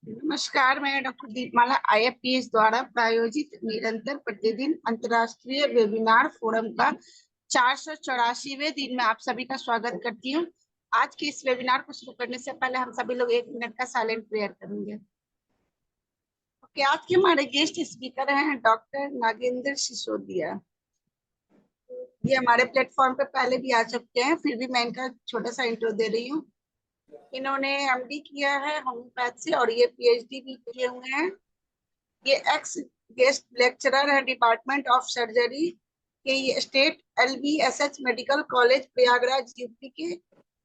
नमस्कार, मैं डॉक्टर दीपमाला आईएफपीएस द्वारा प्रायोजित निरंतर प्रतिदिन अंतर्राष्ट्रीय वेबिनार फोरम का 484वें दिन में आप सभी का स्वागत करती हूँ। आज के इस वेबिनार को शुरू करने से पहले हम सभी लोग 1 मिनट का साइलेंट प्रेयर करेंगे। ओके, आज के हमारे गेस्ट स्पीकर हैं डॉक्टर नागेंद्र सिसोदिया। ये हमारे प्लेटफॉर्म पे पहले भी आ चुके हैं, फिर भी मैं इनका छोटा सा इंट्रो दे रही हूँ। इन्होंने एमडी किया है होम्योपैथ से और ये पीएचडी भी किए हुए हैं। ये एक्स गेस्ट लेक्चरर है डिपार्टमेंट ऑफ सर्जरी के ये state LBSH medical college Prayagraj UP के।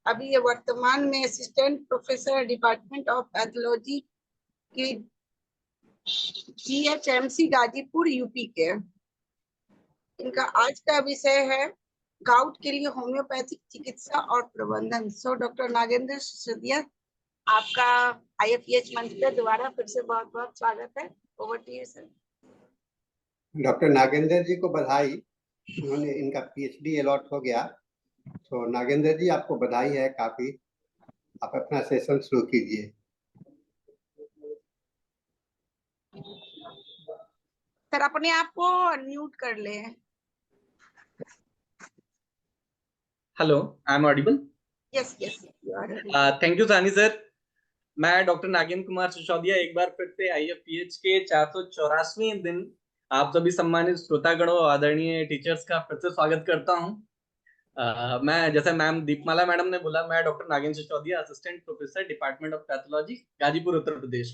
अभी ये वर्तमान में assistant professor department of pathology की जीएचएमसी गाजीपुर यूपी के। इनका आज का विषय है गाउट के लिए होम्योपैथिक चिकित्सा और प्रबंधन। सो डॉक्टर नागेंद्र सिसोदिया, आपका आईएफपीएच मंच पे दोबारा फिर से बहुत बहुत स्वागत है। Over to you sir. Doctor Nagendra ji को बधाई, उन्होंने इनका पीएचडी अलॉट हो गया। तो नागेंद्र जी आपको बधाई है काफी। आप अपना सेशन शुरू कीजिए। सर अपने आप को अनम्यूट कर ले। Hello, I am audible? Yes yes, thank you सानी सर। मैं डॉक्टर नागेंद्र कुमार सिसोदिया एक बार फिर से आईएफपीएच के 484वें दिन आप सभी सम्मानित श्रोतागणों, आदरणीय टीचर्स का फिर से स्वागत करता हूं। मैं जैसे मैम दीपमाला मैडम ने बोला, मैं doctor Nagendra Sisodia, assistant professor department of pathology, Ghazipur, Uttar Pradesh.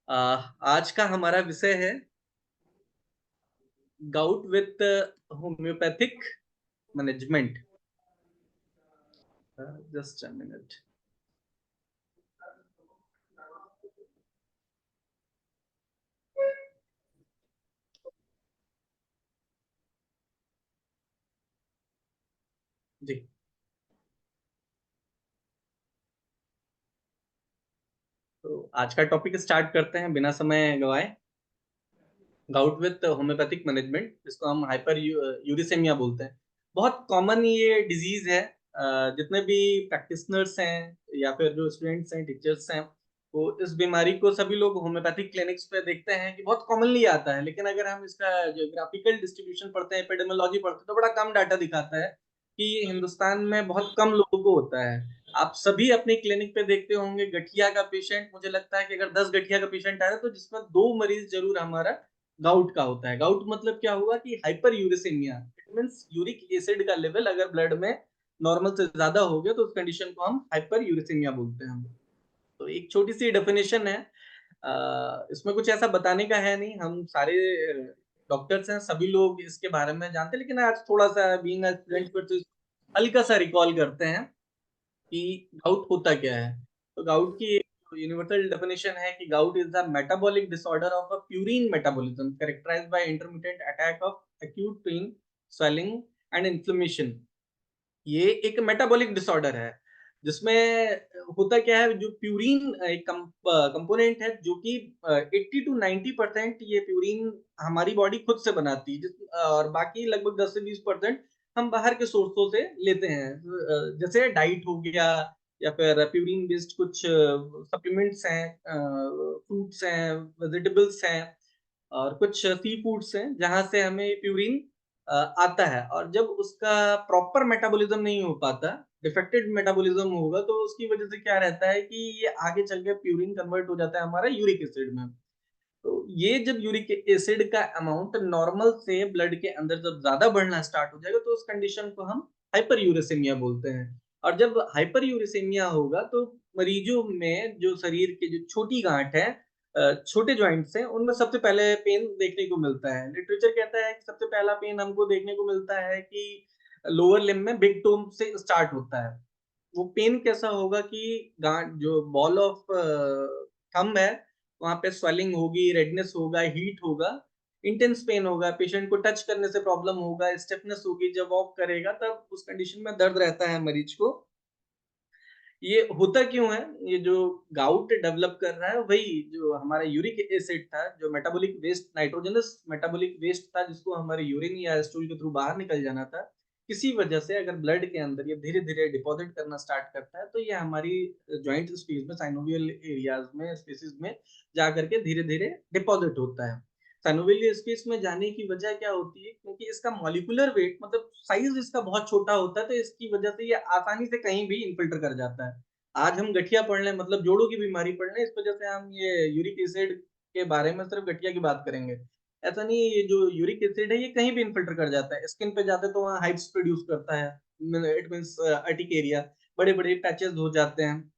आज का हमारा विषय है gout with homeopathic management. Just a minute. जी, तो आज का टॉपिक स्टार्ट करते हैं बिना समय गवाए। गाउट विथ होम्योपैथिक मैनेजमेंट, जिसको हम हाइपर यूरिसेमिया बोलते हैं। बहुत कॉमन ये डिजीज है। जितने भी प्रैक्टिशनर्स हैं या फिर जो स्टूडेंट्स हैं, टीचर्स हैं, वो इस बीमारी को सभी लोग होम्योपैथिक क्लिनिक्स पे देखते हैं कि बहुत कॉमनली आता है। लेकिन अगर हम इसका ज्योग्राफिकल डिस्ट्रीब्यूशन पढ़ते हैं, एपिडेमियोलॉजी पढ़ते हैं, तो बड़ा कम डाटा दिखाता है कि हिंदुस्तान में बहुत कम लोगों को होता है। आप सभी अपने क्लिनिक पे देखते होंगे गठिया का पेशेंट। मुझे लगता है कि अगर 10 गठिया का पेशेंट आया तो जिसमें 2 मरीज जरूर हमारा गाउट का होता है। गाउट मतलब क्या हुआ कि hyperuricemia, it means uric acid का लेवल अगर ब्लड में नॉर्मल से ज्यादा हो गया तो उस कंडीशन को हम हाइपर यूरिसेमिया बोलते हैं। तो एक छोटी सी डेफिनेशन है, इसमें कुछ ऐसा बताने का है नहीं। हम सारे डॉक्टर्स हैं, सभी लोग इसके बारे में जानते हैं, लेकिन आज थोड़ा सा बीइंग अ स्टूडेंट फिर तो हल्का सा रिकॉल करते हैं कि गाउट होता क्या है। तो गाउट की यूनिवर्सल डेफिनेशन है कि gout is the metabolic disorder of a purine metabolism characterised by intermittent attack of acute pain, swelling and inflammation. ये एक मेटाबॉलिक डिसऑर्डर है जिसमें होता क्या है, जो प्यूरिन एक कंपोनेंट है जो कि 80 to 90% ये प्यूरिन हमारी बॉडी खुद से बनाती है, और बाकी लगभग 10 से 20% हम बाहर के सोर्सों से लेते हैं। जैसे डाइट हो गया या फिर प्यूरिन बेस्ड कुछ सप्लीमेंट्स हैं, फ्रूट्स हैं, वेजिटेबल्स हैं, और कुछ सी फूड्स हैं जहां से हमें प्यूरिन आता है। और जब उसका प्रॉपर मेटाबॉलिज्म नहीं हो पाता, डिफेक्टेड मेटाबॉलिज्म होगा, तो उसकी वजह से क्या रहता है कि ये आगे चल के प्यूरिन कन्वर्ट हो जाता है हमारा यूरिक एसिड में। तो ये जब यूरिक एसिड का अमाउंट नॉर्मल से ब्लड के अंदर जब ज्यादा बढ़ना स्टार्ट हो जाएगा तो उस कंडीशन को हम हाइपर यूरेसेमिया बोलते हैं। और जब हाइपर यूरेसेमिया होगा तो मरीजों में जो शरीर के जो छोटी गांठ है, छोटे जॉइंट्स हैं, उनमें सबसे पहले पेन देखने को मिलता है। लिटरेचर कहता है कि सबसे पहला पेन हमको देखने को मिलता है कि लोअर लिम्ब में बिग टोम से स्टार्ट होता है। वो पेन कैसा होगा कि गांठ जो बॉल ऑफ थंब है वहां पे स्वेलिंग होगी, रेडनेस होगा, हीट होगा, इंटेंस पेन होगा, पेशेंट को टच करने से प्रॉब्लम होगा, स्टिफनेस होगी, जब वॉक करेगा तब उस कंडीशन में दर्द रहता है मरीज को। ये होता क्यों है? ये जो गाउट डेवलप कर रहा है वही जो हमारा यूरिक एसिड था, जो metabolic waste, nitrogenous metabolic waste था, जिसको हमारे यूरिन या स्टूल के थ्रू बाहर निकल जाना था, किसी वजह से अगर ब्लड के अंदर ये धीरे धीरे डिपॉजिट करना स्टार्ट करता है तो ये हमारी जॉइंट स्पेस में, साइनोवियल एरियाज में, स्पेसिस में जा करके धीरे धीरे डिपॉजिट होता है। साइनोवियल स्पेस में जाने की वजह क्या होती है, क्योंकि इसका मॉलिक्यूलर वेट मतलब साइज इसका बहुत छोटा होता है, तो इसकी वजह से ये आसानी से कहीं भी इन्फिल्टर कर जाता है। आज हम गठिया पढ़ लें, मतलब जोड़ों की बीमारी पढ़ लें, इस वजह से हम ये यूरिक एसिड के बारे में सिर्फ गठिया की बात करेंगे। ऐसा नहीं है, ये जो यूरिक एसिड है ये कहीं भी इन्फिल्टर कर जाता है। स्किन पे जाते तो वहाँ हाइब्स प्रोड्यूस करता है, इट मींस अर्टिक एरिया, बड़े बड़े पैचेस हो जाते हैं।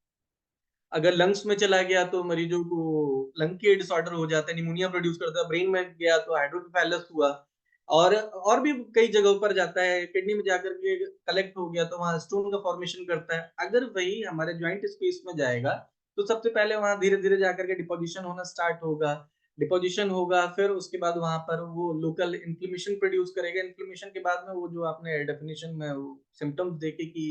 अगर लंग्स में चला गया तो मरीजों को लंग के डिसऑर्डर हो जाता है, निमोनिया प्रोड्यूस करता है। ब्रेन में गया तो हाइड्रोकेफेलस हुआ, और भी कई जगहों पर जाता है। किडनी में जाकर के कलेक्ट हो गया तो वहाँ स्टोन का फॉर्मेशन करता है। अगर वही हमारे जॉइंट स्पेस में जाएगा तो सबसे पहले वहाँ धीरे धीरे जाकर के डिपोजिशन होना स्टार्ट होगा। डिपोजिशन होगा, फिर उसके बाद वहां पर वो लोकल इन्फ्लेमेशन प्रोड्यूस करेगा। इन्फ्लेमेशन के बाद में वो जो आपने डेफिनेशन में सिम्टम्स देखे कि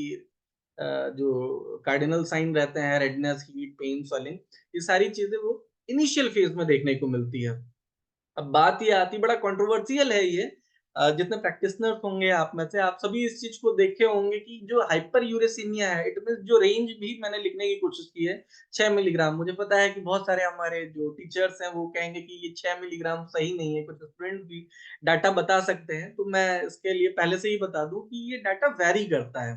जो कार्डिनल साइन रहते हैं, रेडनेस, हीट, पेन, स्वेलिंग, ये सारी चीजें वो इनिशियल फेज में देखने को मिलती है। अब बात ये आती, बड़ा कंट्रोवर्शियल है ये, जितने प्रैक्टिशनर्स होंगे आप में से, आप सभी इस चीज को देखे होंगे कि जो हाइपर यूरेसीमिया है, इट मींस जो रेंज भी मैंने लिखने की कोशिश की है 6 मिलीग्राम। मुझे पता है कि बहुत सारे हमारे जो टीचर्स हैं वो कहेंगे कि ये 6 मिलीग्राम सही नहीं है, कुछ स्टूडेंट भी डाटा बता सकते हैं, तो मैं इसके लिए पहले से ही बता दूं कि ये डाटा वेरी करता है,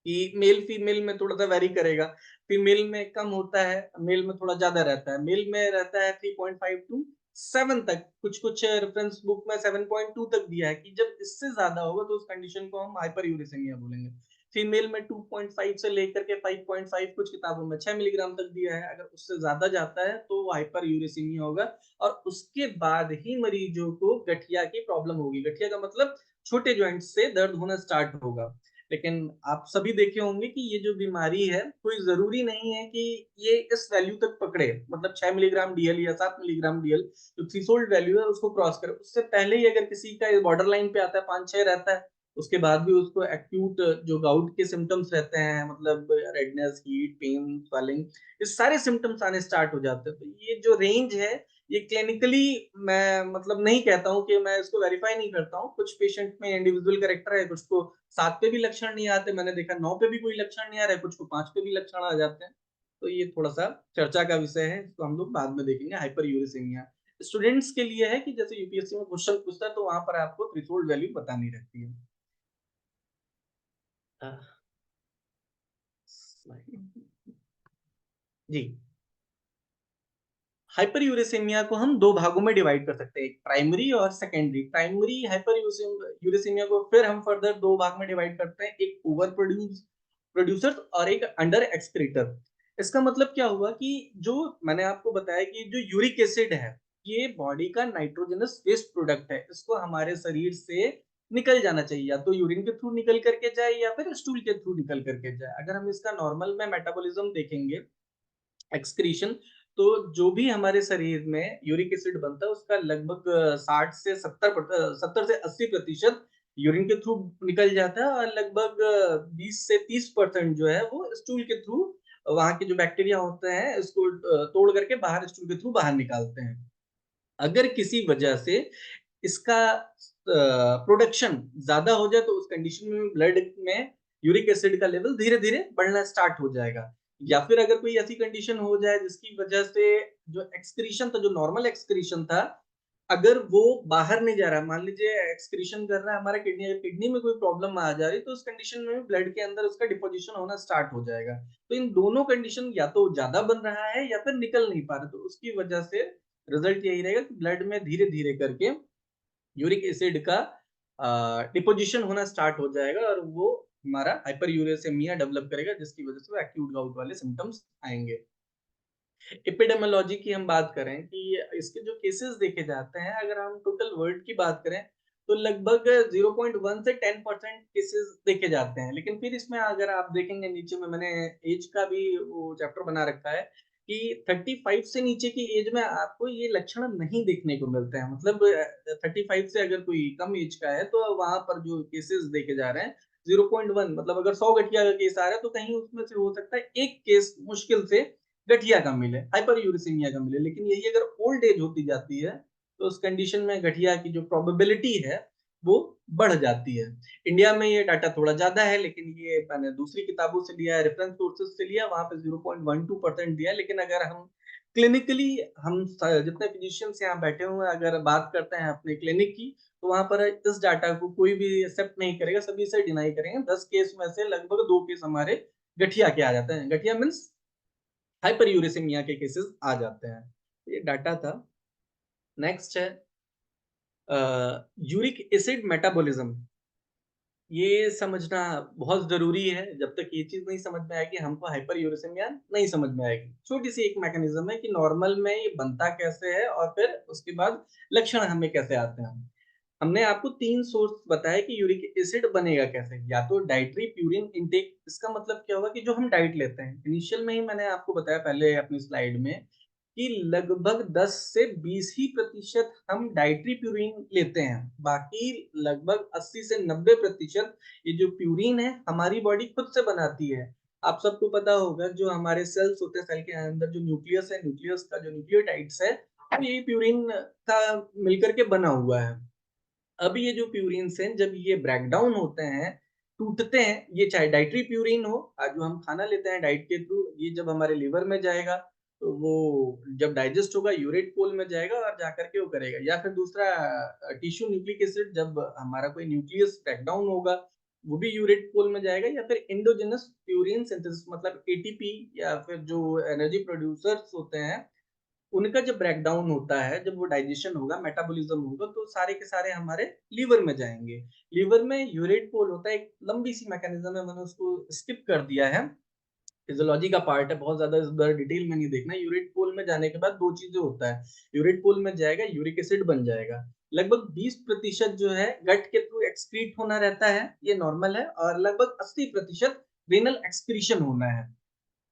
कि मेल फीमेल में थोड़ा सा वेरी करेगा। फीमेल में कम होता है, मेल में थोड़ा ज्यादा रहता है। मेल में रहता है 3.5 टू 7 तक, कुछ कुछ रेफरेंस बुक में 7.2 तक दिया है कि जब इससे ज्यादा होगा तो उस कंडीशन को हम हाइपर यूरेसीमिया बोलेंगे। फीमेल में 2.5 से लेकर के 5.5, कुछ किताबों में 6 मिलीग्राम तक दिया है। अगर उससे ज्यादा जाता है तो वो हाइपर यूरेसीमिया होगा, और उसके बाद ही मरीजों को गठिया की प्रॉब्लम होगी। गठिया का मतलब छोटे जॉइंट से दर्द होना स्टार्ट होगा। लेकिन आप सभी देखे होंगे कि ये जो बीमारी है, कोई जरूरी नहीं है कि ये इस वैल्यू तक पकड़े, मतलब 6 मिलीग्राम डीएल या 7 मिलीग्राम डीएल जो थ्रेशोल्ड वैल्यू है उसको क्रॉस करे। उससे पहले ही अगर किसी का बॉर्डर लाइन पे आता है, 5-6 रहता है, उसके बाद भी उसको एक्यूट जो गाउट के सिम्टम्स रहते हैं, मतलब रेडनेस, हीट, पेन, स्वेलिंग, ये सारे सिम्टम्स आने स्टार्ट हो जाते हैं। तो ये जो रेंज है, ये क्लिनिकली मैं मतलब नहीं कहता हूँ कि मैं इसको वेरीफाई नहीं करता हूँ। कुछ पेशेंट में इंडिविजुअल कैरेक्टर है, कुछ को 7 पे भी लक्षण नहीं आते, मैंने देखा 9 पे भी कोई लक्षण नहीं आ रहा है, कुछ को 5 पे भी लक्षण आ जाते हैं। तो ये थोड़ा सा चर्चा का विषय है, इसको हम लोग बाद में देखेंगे। हाइपर यूरेसीमिया स्टूडेंट्स के लिए है कि जैसे यूपीएससी में क्वेश्चन पूछता है तो वहां पर आपको थ्रेशोल्ड वैल्यू बतानी रहती है। जी, हाइपर यूरेसीमिया को हम दो भागों में डिवाइड कर सकते हैं, एक प्राइमरी और सेकेंडरी। प्राइमरी हाइपर यूरेसीमिया को फिर हम फर्दर दो भाग में डिवाइड करते हैं, एक ओवर प्रोड्यूसर्स और एक अंडर एक्सक्रीटर। इसका मतलब क्या हुआ कि जो मैंने आपको बताया कि जो यूरिक एसिड है ये बॉडी का नाइट्रोजनस वेस्ट प्रोडक्ट है, इसको हमारे शरीर से निकल जाना चाहिए, या तो यूरिन के थ्रू निकल करके जाए या फिर स्टूल के थ्रू निकल करके जाए। अगर हम इसका नॉर्मल में मेटाबॉलिज्म देखेंगे, एक्सक्रीशन, तो जो भी हमारे शरीर में यूरिक एसिड बनता है उसका लगभग 60 से 70 से 80% यूरिन के थ्रू निकल जाता है, और लगभग 20 से 30% जो है वो स्टूल के थ्रू, वहां के जो बैक्टीरिया होते हैं इसको तोड़ करके बाहर स्टूल के थ्रू बाहर निकालते हैं। अगर किसी वजह से इसका प्रोडक्शन ज्यादा हो जाए तो उस कंडीशन में ब्लड में यूरिक एसिड का लेवल धीरे धीरे बढ़ना स्टार्ट हो जाएगा। या फिर अगर कोई ऐसी कंडीशन हो जाए जिसकी वजह से जो एक्सक्रीशन था, जो नॉर्मल एक्सक्रीशन था, अगर वो बाहर नहीं जा रहा, मान लीजिए एक्सक्रीशन कर रहा है हमारा किडनी, किडनी में कोई प्रॉब्लम आ जा रही तो उस कंडीशन में ब्लड के अंदर उसका डिपोजिशन होना स्टार्ट हो जाएगा। तो इन दोनों कंडीशन, या तो ज्यादा बन रहा है या फिर निकल नहीं पा रहा, तो उसकी वजह से रिजल्ट यही रहेगा कि ब्लड में धीरे धीरे करके यूरिक एसिड का डिपोजिशन होना स्टार्ट हो जाएगा, और वो हमारा हाइपर यूरेसेमिया डेवलप करेगा, जिसकी वजह से एक्यूट गाउट वाले सिम्टम्स आएंगे। एपिडेमियोलॉजी की हम बात करें कि इसके जो केसेस देखे जाते हैं, अगर हम टोटल वर्ल्ड की बात करें तो लगभग 0.1 से 10% केसेस देखे जाते हैं। लेकिन फिर इसमें अगर आप देखेंगे नीचे में मैंने एज का भी वो चैप्टर बना रखा है कि 35 से नीचे की एज में आपको ये लक्षण नहीं देखने को मिलते हैं। मतलब 35 से अगर कोई कम एज का है तो वहां पर जो केसेस देखे जा रहे हैं 0.1, मतलब अगर 100 गठिया का केस आ रहा है तो कहीं उसमें से हो सकता है एक केस मुश्किल से गठिया का मिले, हाइपर यूरेसीमिया का मिले। लेकिन यही अगर ओल्ड एज होती जाती है तो उस कंडीशन में गठिया की जो प्रोबेबिलिटी है वो बढ़ जाती है। इंडिया में ये डाटा थोड़ा ज्यादा है, लेकिन ये मैंने दूसरी किताबों से लिया है, रेफरेंस सोर्सेज से लिया, वहां पे 0.12% दिया है। लेकिन अगर हम क्लिनिकली, हम जितने फिजिशियंस यहाँ बैठे हुए हैं अगर बात करते हैं अपने क्लिनिक की, तो वहां पर इस डाटा को कोई भी एक्सेप्ट नहीं करेगा, सभी इसे डिनाई करेंगे। 10 केस में से लगभग 2 केस हमारे गठिया के आ जाते हैं। गठिया मीन्स हाइपर यूरेसिमिया के केसेस आ जाते हैं। ये डाटा था। नेक्स्ट है यूरिक एसिड मेटाबॉलिज्म। ये समझना बहुत जरूरी है। जब तक ये चीज नहीं समझ में आएगी हमको हाइपर यूरेसिमिया नहीं समझ में आएगी। छोटी सी एक मैकेनिज्म है कि नॉर्मल में ये बनता कैसे है और फिर उसके बाद लक्षण हमें कैसे आते हैं। हमने आपको 3 सोर्स बताया कि यूरिक एसिड बनेगा कैसे। या तो डाइटरी प्यूरिन इनटेक, इसका मतलब क्या होगा कि जो हम डाइट लेते हैं। इनिशियल में ही मैंने आपको बताया पहले अपनी स्लाइड में कि लगभग 10 से 20 ही प्रतिशत हम डाइटरी प्यूरिन लेते हैं। बाकी लगभग 80 से 90% ये जो प्यूरिन है हमारी बॉडी खुद से बनाती है। आप सबको पता होगा जो हमारे सेल्स होते हैं, सेल के अंदर जो न्यूक्लियस है, न्यूक्लियस का जो न्यूक्लियोटाइड्स है तो ये प्यूरिन का मिलकर के बना हुआ है। अब ये जो प्यूरिन्स हैं जब ये ब्रेक डाउन होते हैं, टूटते हैं, ये चाहे डाइटरी प्यूरिन हो, जो हम खाना लेते हैं डाइट के थ्रू, ये जब हमारे लिवर में जाएगा तो वो जब डाइजेस्ट होगा यूरेट पोल में जाएगा और जाकर के वो करेगा। या फिर दूसरा टिश्यू न्यूक्लिक एसिड, जब हमारा कोई न्यूक्लियस ब्रेक डाउन होगा वो भी यूरेट पोल में जाएगा। या फिर एंडोजेनस प्यूरिन सिंथेसिस, मतलब एटीपी, या फिर जो एनर्जी प्रोड्यूसर्स होते हैं उनका जब ब्रेकडाउन होता है, जब वो डाइजेशन होगा, मेटाबॉलिज्म होगा, तो सारे के सारे हमारे लीवर में जाएंगे। लीवर में यूरेट पोल होता है, एक लंबी सी मैकेनिज्म है, मैंने उसको स्किप कर दिया है, फिजियोलॉजी का पार्ट है, बहुत ज्यादा इस बार डिटेल में नहीं देखना। यूरेट पोल में जाने के बाद 2 चीजें होता है। यूरेट पोल में जाएगा, यूरिक एसिड बन जाएगा। लगभग 20% जो है गट के थ्रू एक्सक्रीट होना रहता है, ये नॉर्मल है। और लगभग 80% रेनल एक्सक्रीशन होना है।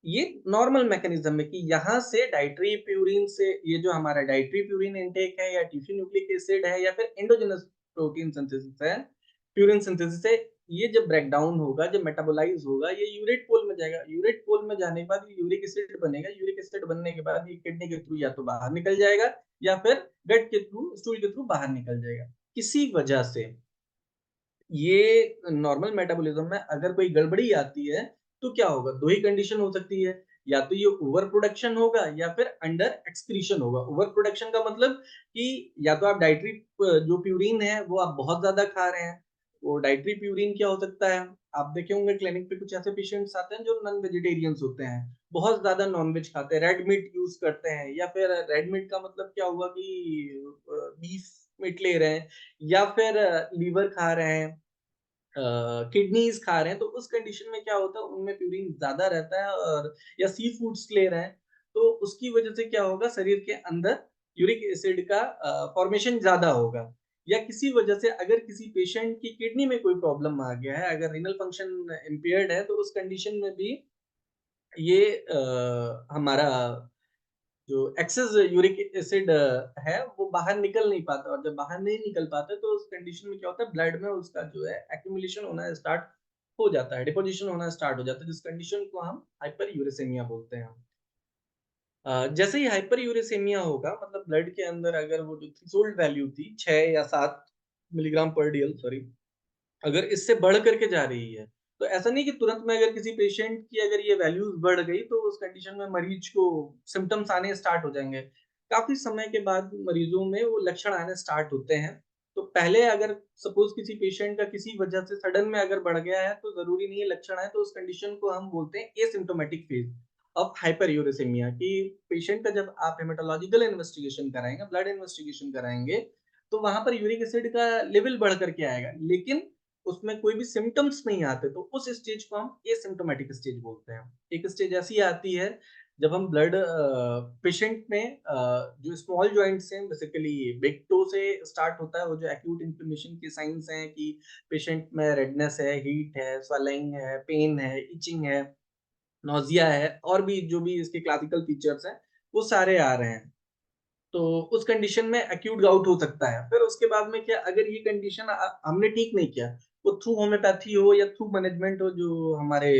ये नॉर्मल मैकेनिज्म है कि यहाँ से डाइटरी प्यूरिन से, ये जो हमारा डाइटरी प्यूरिन इनटेक है या टिश्यू न्यूक्लिक एसिड है या फिर एंडोजेनस प्रोटीन सिंथेसिस है, प्यूरिन सिंथेसिस है, ये जब ब्रेक डाउन होगा, जब मेटाबोलाइज होगा, ये यूरेट पोल में जाएगा। यूरेट पोल में जाने के बाद ये यूरिक एसिड बनेगा। यूरिक एसिड बनने के बाद ये किडनी के थ्रू या तो बाहर निकल जाएगा या फिर गट के थ्रू, स्टूल के थ्रू बाहर निकल जाएगा। किसी वजह से ये नॉर्मल मेटाबॉलिज्म में अगर कोई गड़बड़ी आती है तो क्या होगा, 2 ही कंडीशन हो सकती है। या तो ये ओवर प्रोडक्शन होगा या फिर अंडर एक्सक्रीशन होगा। ओवर प्रोडक्शन का मतलब कि या तो आप डाइटरी जो प्यूरिन है वो आप बहुत ज्यादा खा रहे हैं। वो डाइटरी प्यूरिन क्या हो सकता है, आप देखे होंगे क्लिनिक पे कुछ ऐसे पेशेंट्स आते हैं जो नॉन वेजिटेरियंस होते हैं, बहुत ज्यादा नॉनवेज खाते हैं, रेड मीट यूज करते हैं। या फिर रेड मीट का मतलब क्या हुआ कि बीफ मीट ले रहे हैं या फिर लीवर खा रहे हैं, किडनीज खा रहे हैं। तो उस कंडीशन में क्या होता है, उनमें प्यूरिन ज्यादा रहता है। और या सी फूड्स ले रहे हैं तो उसकी वजह से क्या होगा, शरीर के अंदर यूरिक एसिड का फॉर्मेशन ज्यादा होगा। या किसी वजह से अगर किसी पेशेंट की किडनी में कोई प्रॉब्लम आ गया है, अगर रीनल फंक्शन इम्पेयर्ड है, तो उस कंडीशन में भी ये हमारा जो एक्सेस यूरिक एसिड है वो बाहर निकल नहीं पाता। और जब बाहर नहीं निकल पाता तो उस कंडीशन में क्या होता है, ब्लड में उसका जो है एक्यूमुलेशन होना स्टार्ट हो जाता है, डिपोजिशन होना स्टार्ट हो जाता है, जिस कंडीशन को हम हाइपर यूरेसेमिया बोलते हैं। जैसे ही हाइपर यूरेसेमिया होगा, मतलब ब्लड के अंदर अगर वो जो थ्रेशोल्ड वैल्यू थी 6 या 7 मिलीग्राम पर डीएल, सॉरी, अगर इससे बढ़ करके जा रही है, तो ऐसा नहीं कि तुरंत में अगर किसी पेशेंट की अगर ये वैल्यूज बढ़ गई तो उस कंडीशन में मरीज को सिम्टम्स आने स्टार्ट हो जाएंगे। काफी समय के बाद मरीजों में वो लक्षण आने स्टार्ट होते हैं। तो पहले अगर सपोज किसी पेशेंट का किसी वजह से सडन में अगर बढ़ गया है तो जरूरी नहीं है लक्षण आए, तो उस कंडीशन को हम बोलते हैं एसिम्प्टोमेटिक फेज ऑफ हाइपर यूरेसिमिया। कि पेशेंट का जब आप हेमेटोलॉजिकल इन्वेस्टिगेशन कराएंगे, ब्लड इन्वेस्टिगेशन कराएंगे, तो वहां पर यूरिक एसिड का लेवल बढ़ करके आएगा, लेकिन उसमें कोई भी सिम्टम्स नहीं आते, तो उस स्टेज को हम एसिम्प्टोमेटिक स्टेज बोलते हैं। एक स्टेज ऐसी आती है जब हम ब्लड पेशेंट में जो स्मॉल जॉइंट्स हैं, बेसिकली बिग टो से स्टार्ट होता है, वो जो एक्यूट इन्फ्लेमेशन के साइंस हैं कि पेशेंट में रेडनेस है, हीट है, स्वेलिंग है, पेन है, इचिंग है, नोजिया है, और भी जो भी इसके क्लासिकल फीचर्स हैं वो सारे आ रहे हैं। तो उस कंडीशन में एक्यूट गाउट हो सकता है। फिर उसके बाद में क्या, अगर ये कंडीशन हमने ठीक नहीं किया, वो थ्रू होम्योपैथी हो या थ्रू मैनेजमेंट हो, जो हमारे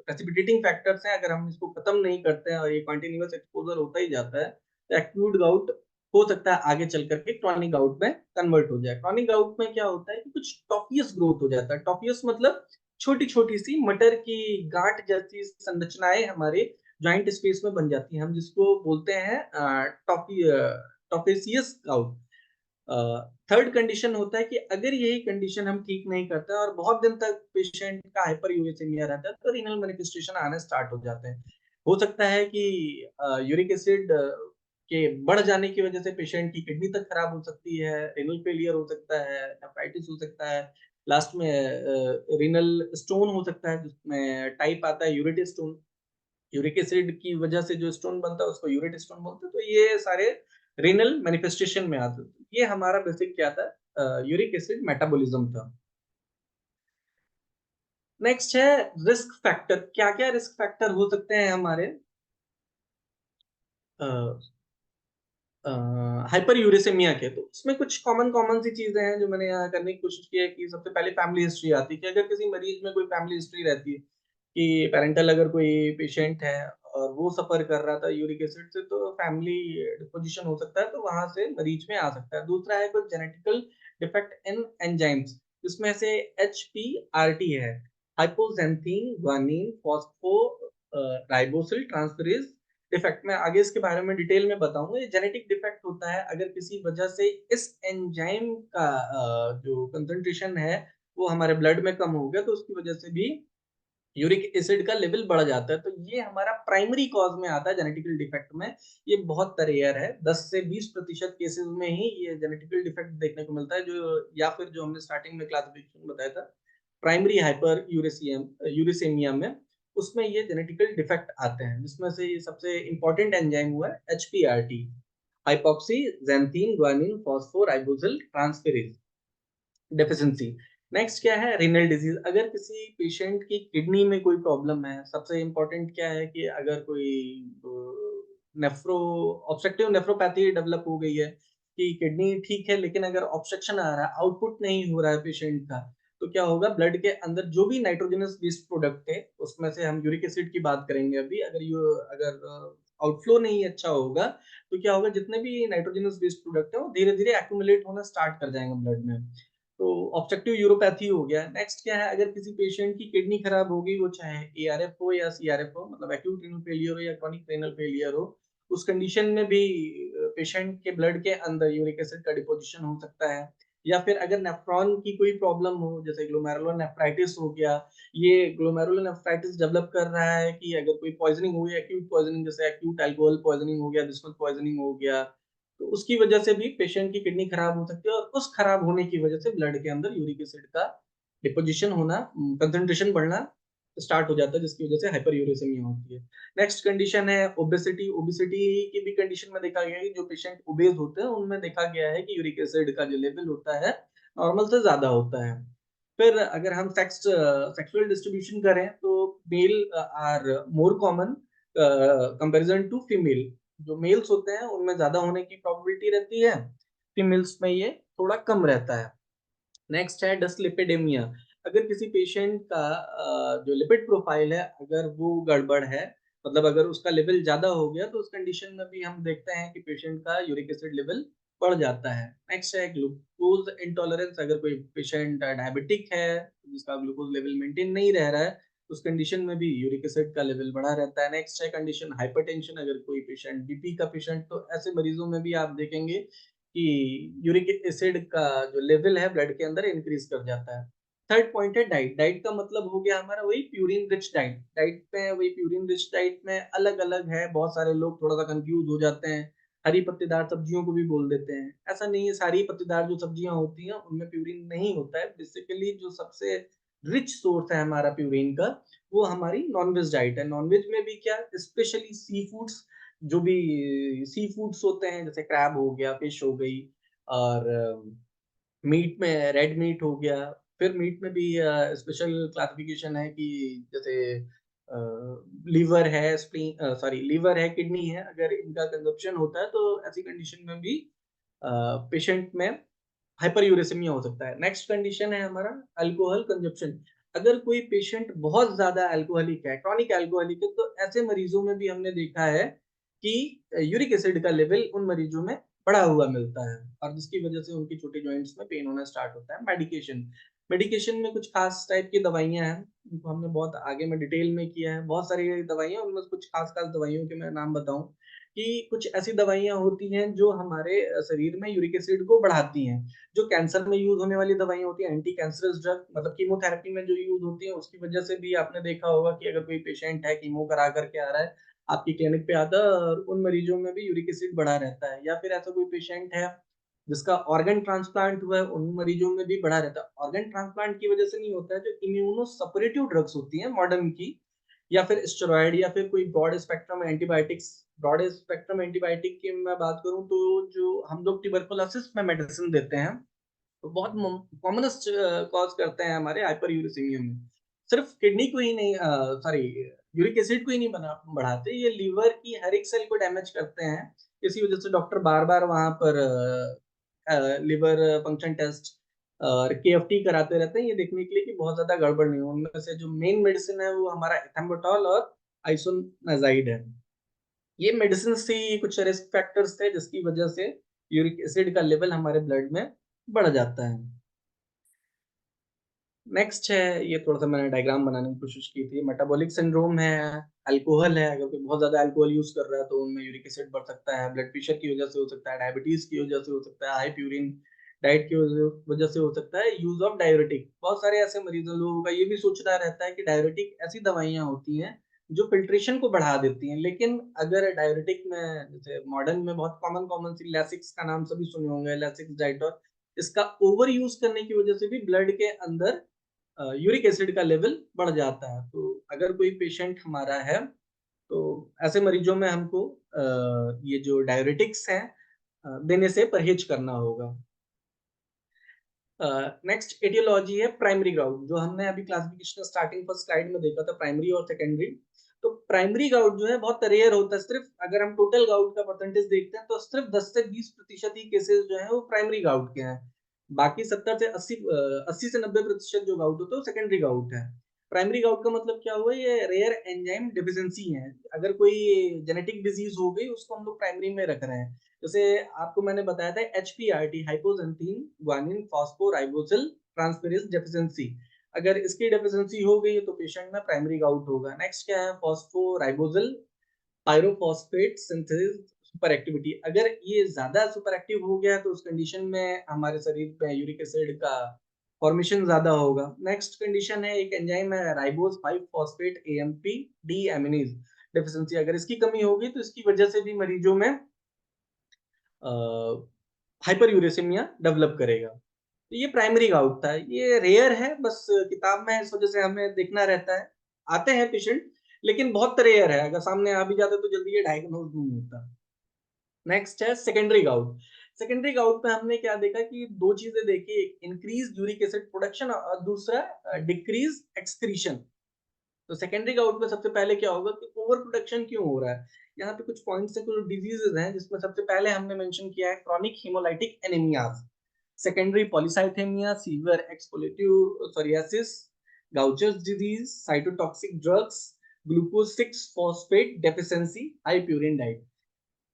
प्रेसिपिटेटिंग फैक्टर्स हैं, अगर हम इसको खत्म नहीं करते हैं और ये कंटिन्यूअस एक्सपोजर होता ही जाता है, तो एक्यूट गाउट हो सकता है आगे चल करके क्रॉनिक गाउट में कन्वर्ट हो जाए। क्रॉनिक गाउट में क्या होता है कि कुछ टॉपियस ग्रोथ हो जाता है। टॉपियस मतलब छोटी छोटी सी मटर की गांठ जैसी संरचनाएं हमारे जॉइंट स्पेस में बन जाती हैं, हम जिसको बोलते हैं टॉपेसियस गाउट। थर्ड कंडीशन होता है कि अगर यही कंडीशन हम ठीक नहीं करते और बहुत दिन तक पेशेंट का हाइपर यूरेसिमिया रहता है तो रीनल मैनिफेस्टेशन आने स्टार्ट हो जाते हैं। हो सकता है कि यूरिक एसिड के बढ़ जाने की वजह से पेशेंट की किडनी तक खराब हो सकती है, रीनल फेलियर हो सकता है, नेफ्राइटिस हो सकता है, लास्ट में रीनल स्टोन हो सकता है जिसमें टाइप आता है यूरेट स्टोन। यूरिक एसिड की वजह से जो स्टोन बनता है उसको यूरेट स्टोन बोलते हैं। तो ये सारे रीनल मैनिफेस्टेशन में आते हैं। ये हमारा बेसिक क्या था, यूरिक एसिड मेटाबॉलिज्म था। नेक्स्ट है रिस्क फैक्टर। क्या क्या रिस्क फैक्टर हो सकते हैं हमारे हाइपर यूरेसिमिया के? तो इसमें कुछ कॉमन कॉमन सी चीजें हैं जो मैंने यहाँ करने की कोशिश की है कि सबसे पहले फैमिली हिस्ट्री आती है कि अगर किसी मरीज में कोई फैमिली हिस्ट्री रहती है कि पेरेंटल अगर कोई पेशेंट है और वो सफर कर रहा था यूरिक एसिड से, तो फैमिली डिस्पोजिशन हो सकता है, तो वहां से मरीज में आ सकता है। दूसरा है कुछ जेनेटिकल डिफेक्ट इन एंजाइम्स, जिसमें से HPRT है, hypoxanthine guanine phosphoribosyl transferase defect. मैं आगे इसके बारे में डिटेल में बताऊंगा। ये जेनेटिक डिफेक्ट होता है अगर किसी वजह से इस एंजाइम का जो कंसंट्रेशन है वो हमारे ब्लड में कम हो गया, तो उसकी वजह से भी यूरिक एसिड का लेवल बढ़ जाता है। तो ये हमारा प्राइमरी कॉज में आता है जेनेटिकल डिफेक्ट में। ये बहुत रेयर है, 10 से 20% केसेस में ही ये जेनेटिकल डिफेक्ट देखने को मिलता है, जो या फिर जो हमने स्टार्टिंग में क्लासिफिकेशन बताया था प्राइमरी हाइपर यूरेसिमिया में, उसमें ये जेनेटिकल डिफेक्ट आते हैं, जिसमें से ये सबसे इंपॉर्टेंट एंजाइम हुआ है HPRT, hypoxanthine guanine phosphoribosyl transferase deficiency. Next क्या है, रीनल डिजीज। अगर किसी पेशेंट की किडनी में कोई प्रॉब्लम है, सबसे इंपॉर्टेंट क्या है कि अगर कोई नेफ्रो ऑब्स्ट्रक्टिव नेफ्रोपैथी डेवलप हो गई है कि किडनी ठीक है लेकिन अगर ऑब्स्ट्रक्शन आ रहा है, आउटपुट नहीं हो रहा है पेशेंट का, तो क्या होगा, ब्लड के अंदर जो भी नाइट्रोजनस वेस्ट प्रोडक्ट है, उसमें से हम यूरिक एसिड की बात करेंगे अभी, अगर आउटफ्लो नहीं अच्छा होगा तो क्या होगा, जितने भी नाइट्रोजनस वेस्ट प्रोडक्ट है वो धीरे धीरे एक्यूमुलेट होना स्टार्ट कर जाएंगे ब्लड में। तो ऑब्स्ट्रक्टिव यूरोपैथी हो गया। नेक्स्ट क्या है, अगर किसी पेशेंट की किडनी खराब हो गई, वो चाहे ARF हो या CRF हो, मतलब एक्यूट रीनल फेलियर हो या क्रॉनिक रीनल फेलियर हो, उस कंडीशन में भी पेशेंट के ब्लड के अंदर यूरिक एसिड का डिपोजिशन हो सकता है। या फिर अगर नेफ्रॉन की कोई प्रॉब्लम हो, जैसे ग्लोमेरुलोनेफ्राइटिस हो गया, ये ग्लोमेरुलोनेफ्राइटिस डेवलप कर रहा है कि अगर कोई पॉइजनिंग हुई, एक्यूट पॉइजनिंग, जैसे एक्यूट अल्कोहल पॉइजनिंग हो गया, बिस्मुथ पॉइजनिंग हो गया, तो उसकी वजह से भी पेशेंट की किडनी खराब हो सकती है, और उस खराब होने की वजह से ब्लड के अंदर यूरिक एसिड का डिपोजिशन होना, कंसंट्रेशन बढ़ना स्टार्ट हो जाता है, जिसकी वजह से हाइपर यूरेसिमिया होती है। नेक्स्ट कंडीशन है ओबेसिटी। ओबेसिटी की भी कंडीशन में देखा गया है कि जो पेशेंट ओबेस होते हैं उनमें देखा गया है कि यूरिक एसिड का जो लेवल होता है नॉर्मल से ज्यादा होता है। फिर अगर हम सेक्सुअल डिस्ट्रीब्यूशन करें तो male are more common comparison to female. जो मेल्स होते हैं उनमें ज्यादा होने की प्रोबेबिलिटी रहती है, फीमेल्स में ये थोड़ा कम रहता है। नेक्स्ट है डिसलिपिडेमिया। अगर किसी पेशेंट का जो लिपिड प्रोफाइल है अगर वो गड़बड़ है, मतलब अगर उसका लेवल ज्यादा हो गया, तो उस कंडीशन में भी हम देखते हैं कि पेशेंट का यूरिक एसिड लेवल बढ़ जाता है। नेक्स्ट है ग्लूकोज इंटॉलरेंस। अगर कोई पेशेंट डायबिटिक है जिसका ग्लूकोज लेवल मेंटेन नहीं रह रहा है, उस कंडीशन में भी यूरिक एसिड का लेवल बढ़ा रहता है। नेक्स्ट है कंडीशन हाइपरटेंशन। अगर कोई पेशेंट बीपी का पेशेंट, तो ऐसे मरीजों में भी आप देखेंगे कि यूरिक एसिड का जो लेवल है ब्लड के अंदर इंक्रीज कर जाता है। थर्ड पॉइंट है डाइट। डाइट का मतलब हो गया हमारा वही प्यूरिन रिच डाइट। डाइट में वही प्यूरिन रिच डाइट में अलग अलग है, बहुत सारे लोग थोड़ा सा कंफ्यूज हो जाते हैं, हरी पत्तेदार सब्जियों को भी बोल देते हैं। ऐसा नहीं है, सारी पत्तेदार जो सब्जियां होती हैं उनमें प्यूरिन नहीं होता है। बेसिकली जो सबसे रिच सोर्स है हमारा प्यूरिन का, वो हमारी नॉनवेज डाइट है। नॉनवेज में भी क्या, स्पेशली सी फूड्स, जो भी सी फूड्स होते हैं, जैसे क्रैब हो गया, फिश हो गई, और मीट में रेड मीट हो गया। फिर मीट में भी स्पेशल क्लासिफिकेशन है कि जैसे लीवर है, लीवर है, किडनी है, अगर इनका कंजप्शन होता है तो ऐसी कंडीशन में भी पेशेंट में हाइपर यूरेसिमिया हो सकता है। नेक्स्ट कंडीशन है हमारा अल्कोहल कंजप्शन। अगर कोई पेशेंट बहुत ज्यादा अल्कोहलिक है, क्रॉनिक अल्कोहलिक है, तो ऐसे मरीजों में भी हमने देखा है कि यूरिक एसिड का लेवल उन मरीजों में बढ़ा हुआ मिलता है, और जिसकी वजह से उनकी छोटी जॉइंट्स में पेन होना स्टार्ट होता है। मेडिकेशन में कुछ खास टाइप की दवाइयाँ हैं, उनको हमने बहुत आगे में डिटेल में किया है। बहुत सारी दवाइयाँ, उनमें से कुछ खास-खास दवाइयों के मैं नाम बताऊँ कि कुछ ऐसी दवाइयाँ होती हैं जो हमारे शरीर में यूरिक एसिड को बढ़ाती हैं। जो कैंसर में यूज़ होने वाली दवाइयाँ होती हैं, एंटी कैंसरस ड्रग, मतलब कीमोथेरेपी में जो यूज़ होती है, उसकी वजह से भी आपने देखा होगा कि अगर कोई पेशेंट है, कीमो करा कर के आ रहा है, आपकी क्लिनिक पे आता है, और उन मरीजों में भी यूरिक एसिड बढ़ा रहता है। या फिर ऐसा कोई पेशेंट है जिसका ऑर्गन ट्रांसप्लांट हुआ है, उन मरीजों में भी बढ़ा रहता है। ऑर्गन ट्रांसप्लांट की वजह से नहीं होता है, जो इम्यूनो सप्रेटिव ड्रग्स होती हैं मॉडर्न की, या फिर स्टेरॉइड, या फिर कोई ब्रॉड स्पेक्ट्रम एंटीबायोटिक की मैं बात करूँ, तो जो हम लोग ट्यूबरकुलोसिस में मेडिसिन देते हैं, तो बहुत कॉमनेस्ट कॉज करते हैं हमारे हाइपरयूरिसीमिया में। सिर्फ किडनी को ही नहीं, सॉरी, यूरिक एसिड को ही नहीं बढ़ाते, ये लीवर की हर एक सेल को डैमेज करते हैं। इसी वजह से डॉक्टर बार-बार वहाँ पर लिवर फंक्शन टेस्ट और केएफटी कराते रहते हैं, ये देखने के लिए कि बहुत ज़्यादा गड़बड़ नहीं हो। उनमें से जो मेन मेडिसिन है वो हमारा एथेम्बुटोल और आइसोनाज़ाइड है। ये मेडिसिन से ही कुछ रिस्क फैक्टर्स थे जिसकी वजह से यूरिक एसिड का लेवल हमारे ब्लड में बढ़ जाता है। नेक्स्ट है, ये थोड़ा-सा मैंने डायग्राम बनाने की कोशिश की थी। मेटाबॉलिक सिंड्रोम है, अल्कोहल है, अगर कोई बहुत ज़्यादा अल्कोहल यूज़ कर रहा है तो उनमें यूरिक एसिड बढ़ सकता है, ब्लड प्रेशर की वजह से हो सकता है, डायबिटीज़ की वजह से हो सकता है, हाई प्यूरिन डाइट की वजह से हो सकता है, यूज़ ऑफ डाययूरेटिक। बहुत सारे ऐसे मरीज़ लोगों का ये भी सोचना रहता है कि डाययूरेटिक ऐसी दवाइयाँ होती हैं जो फ़िल्ट्रेशन को बढ़ा देती हैं, लेकिन अगर डाययूरेटिक में जैसे मॉडर्न में बहुत कॉमन सी लैसिक्स का नाम सभी सुने होंगे, लैसिक्स डाइटोर, इसका ओवर यूज़ करने की वजह से भी ब्लड के अंदर यूरिक एसिड का लेवल बढ़ जाता है। तो अगर कोई पेशेंट हमारा है, तो ऐसे मरीजों में हमको ये जो डाययूरेटिक्स हैं देने से परहेज करना होगा। नेक्स्ट एटियोलॉजी है प्राइमरी गाउट, जो हमने अभी क्लासिफिकेशन स्टार्टिंग फर्स्ट स्लाइड में देखा था, प्राइमरी और सेकेंडरी। तो प्राइमरी गाउट जो है बहुत रेयर होता है, सिर्फ अगर हम टोटल गाउट का परसेंटेज देखते हैं तो सिर्फ 10 से 20% ही केसेस जो हैं वो प्राइमरी गाउट के हैं। बाकी 70 से 80 से 90% जो गाउट होता है वो सेकेंडरी गाउट है। प्राइमरी गाउट का मतलब क्या हुआ, ये रेयर एंजाइम डेफिशिएंसी है। अगर कोई जेनेटिक डिजीज हो गई उसको हम लोग प्राइमरी में रख रहे हैं। जैसे आपको मैंने बताया था एचपीआरटी, हाइपोजेंथीन ग्वानिन फॉस्फोराइबोसिल ट्रांसफेरेज डेफिशिएंसी, अगर इसकी डेफिशिएंसी हो गई तो पेशेंट में प्राइमरी गाउट होगा। नेक्स्ट क्या है, फॉस्फोराइबोसिल पायरोफॉस्फेट सिंथेसिस सुपर एक्टिविटी, अगर ये ज्यादा सुपर एक्टिव हो गया तो उस कंडीशन में हमारे शरीर में यूरिक एसिड का फॉर्मेशन ज्यादा होगा। नेक्स्ट कंडीशन है, एक एंजाइम है ribose 5 phosphate AMP deaminase deficiency, अगर इसकी कमी होगी तो इसकी वजह से भी मरीजों में हाइपरयूरेसिमिया डेवलप करेगा। तो ये प्राइमरी गाउट था, ये रेयर है, बस किताब में इस वजह से हमें देखना रहता है। आते हैं पेशेंट, लेकिन बहुत रेयर है, अगर सामने आ भी जाते तो जल्दी ये डायग्नोज नहीं होता। नेक्स्ट है सेकेंडरी गाउट। सेकेंडरी गाउट में हमने क्या देखा कि दो चीजें देखी, एक इंक्रीज यूरिक एसिड प्रोडक्शन और दूसरा डिक्रीज एक्सक्रीशन। तो सेकेंडरी गाउट में सबसे पहले क्या होगा कि ओवर प्रोडक्शन क्यों हो रहा है। यहाँ पे कुछ पॉइंट्स हैं, कुछ डिजीजेस हैं, जिसमें सबसे पहले हमने मेंशन किया है chronic haemolytic anaemias, secondary polycythaemia, severe exfoliative psoriasis, Gaucher's disease, cytotoxic drugs, glucose 6 phosphate deficiency, high purine diet.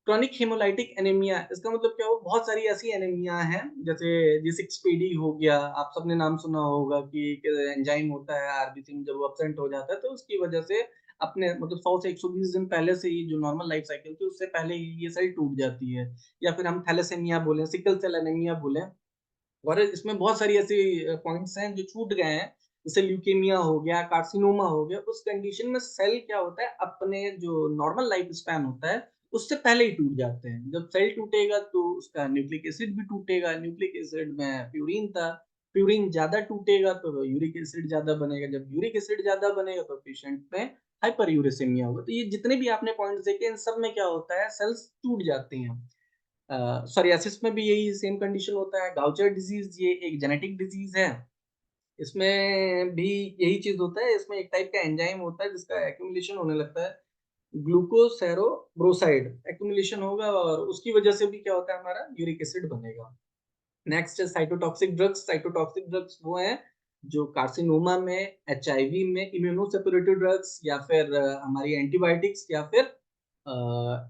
Chronic haemolytic anaemia, इसका मतलब क्या हो, बहुत सारी ऐसी एनीमिया हैं, जैसे G6PD हो गया, आप सबने नाम सुना होगा कि एंजाइम होता है आरबीसी में, जब वो एब्सेंट हो जाता है तो उसकी वजह से अपने मतलब 100 से 120 दिन पहले से ही जो नॉर्मल लाइफ साइकिल थी उससे पहले ही ये सेल टूट जाती है। या फिर हम थैलेसेमिया बोलें, सिकल सेल एनीमिया बोलें, और इसमें बहुत सारी ऐसी पॉइंट्स हैं जो छूट गए हैं, जैसे ल्यूकेमिया हो गया, कार्सिनोमा हो गया। उस कंडीशन में सेल क्या होता है, अपने जो नॉर्मल लाइफ स्पैन होता है उससे पहले ही टूट जाते हैं। जब सेल टूटेगा तो उसका न्यूक्लिक एसिड भी टूटेगा, न्यूक्लिक एसिड में प्यूरिन था, प्यूरिन ज्यादा टूटेगा तो यूरिक एसिड ज्यादा बनेगा, जब यूरिक एसिड ज्यादा बनेगा तो पेशेंट में हाइपरयूरेसिमिया होगा। तो ये जितने भी आपने पॉइंट्स देखे, इन सब में क्या होता है, सेल्स टूट जाती हैं। सोरियासिस में भी यही सेम कंडीशन होता है। गाउचर डिजीज ये एक जेनेटिक डिजीज है, इसमें भी यही चीज होता है। इसमें एक टाइप का एंजाइम होता है जिसका एक्यूमुलेशन होने लगता है, ग्लूकोसेरोब्रोसाइड एक्यूमुलेशन होगा, और उसकी वजह से भी क्या होता है, हमारा यूरिक एसिड बनेगा। नेक्स्ट है साइटोटॉक्सिक ड्रग्स। साइटोटॉक्सिक ड्रग्स वो हैं जो कार्सिनोमा में, एचआईवी में इम्यूनोसेपरेटिव ड्रग्स, या फिर हमारी एंटीबायोटिक्स, या फिर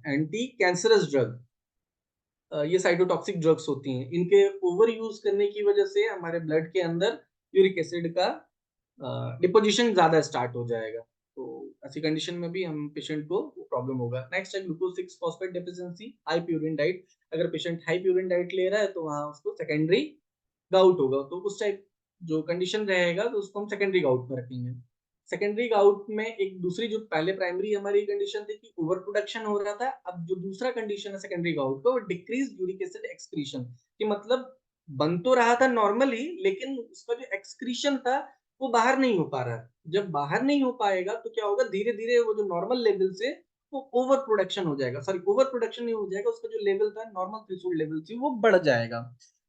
एंटी कैंसरस ड्रग। ये साइटोटॉक्सिक ड्रग्स होती हैं, इनके ओवर यूज करने की वजह से हमारे ब्लड के अंदर यूरिक एसिड का डिपोजिशन ज्यादा स्टार्ट हो जाएगा। तो ऐसी कंडीशन में भी हम पेशेंट को प्रॉब्लम होगा। नेक्स्ट है glucose 6 phosphate deficiency, high purine diet. अगर पेशेंट हाई प्यूरिन डाइट ले रहा है तो वहाँ उसको सेकेंडरी गाउट होगा, तो उस टाइप जो कंडीशन रहेगा तो उसको हम सेकेंडरी गाउट में रखेंगे। सेकेंडरी गाउट में एक दूसरी जो पहले प्राइमरी हमारी कंडीशन थी कि ओवर प्रोडक्शन हो रहा था, अब जो दूसरा कंडीशन है सेकेंडरी गाउट का वो डिक्रीज यूरिक एसिड एक्सक्रीशन, कि मतलब बन तो रहा था नॉर्मली लेकिन उसका जो एक्सक्रीशन था वो बाहर नहीं हो पा रहा है। जब बाहर नहीं हो पाएगा तो क्या होगा, धीरे धीरे वो जो नॉर्मल लेवल से वो ओवर प्रोडक्शन हो जाएगा, सॉरी ओवर प्रोडक्शन नहीं हो जाएगा, उसका जो लेवल था नॉर्मल थ्रेशोल्ड लेवल से वो बढ़ जाएगा।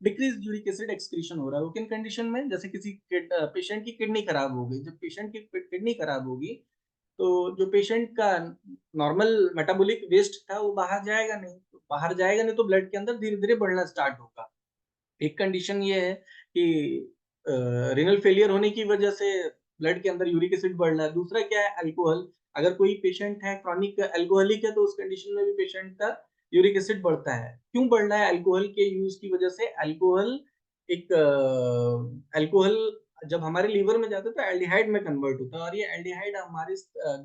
डिक्रीज यूरिक एसिड एक्सक्रीशन हो रहा है वो किन कंडीशन में, जैसे किसी पेशेंट की किडनी खराब हो गई, जब पेशेंट की किडनी खराब होगी तो जो पेशेंट का नॉर्मल मेटाबॉलिक वेस्ट था वो बाहर जाएगा नहीं, तो बाहर जाएगा नहीं तो ब्लड के अंदर धीरे धीरे बढ़ना स्टार्ट होगा। एक कंडीशन ये है कि रिनल फेलियर होने की वजह से ब्लड के अंदर यूरिक एसिड बढ़ रहा है। दूसरा क्या है, अल्कोहल। अगर कोई पेशेंट है क्रॉनिक अल्कोहलिक है तो उस कंडीशन में भी पेशेंट का यूरिक एसिड बढ़ता है। क्यों बढ़ रहा है, अल्कोहल के यूज की वजह से। अल्कोहल एक अल्कोहल जब हमारे लीवर में जाता है तो एल्डिहाइड में कन्वर्ट होता है और ये एल्डिहाइड हमारे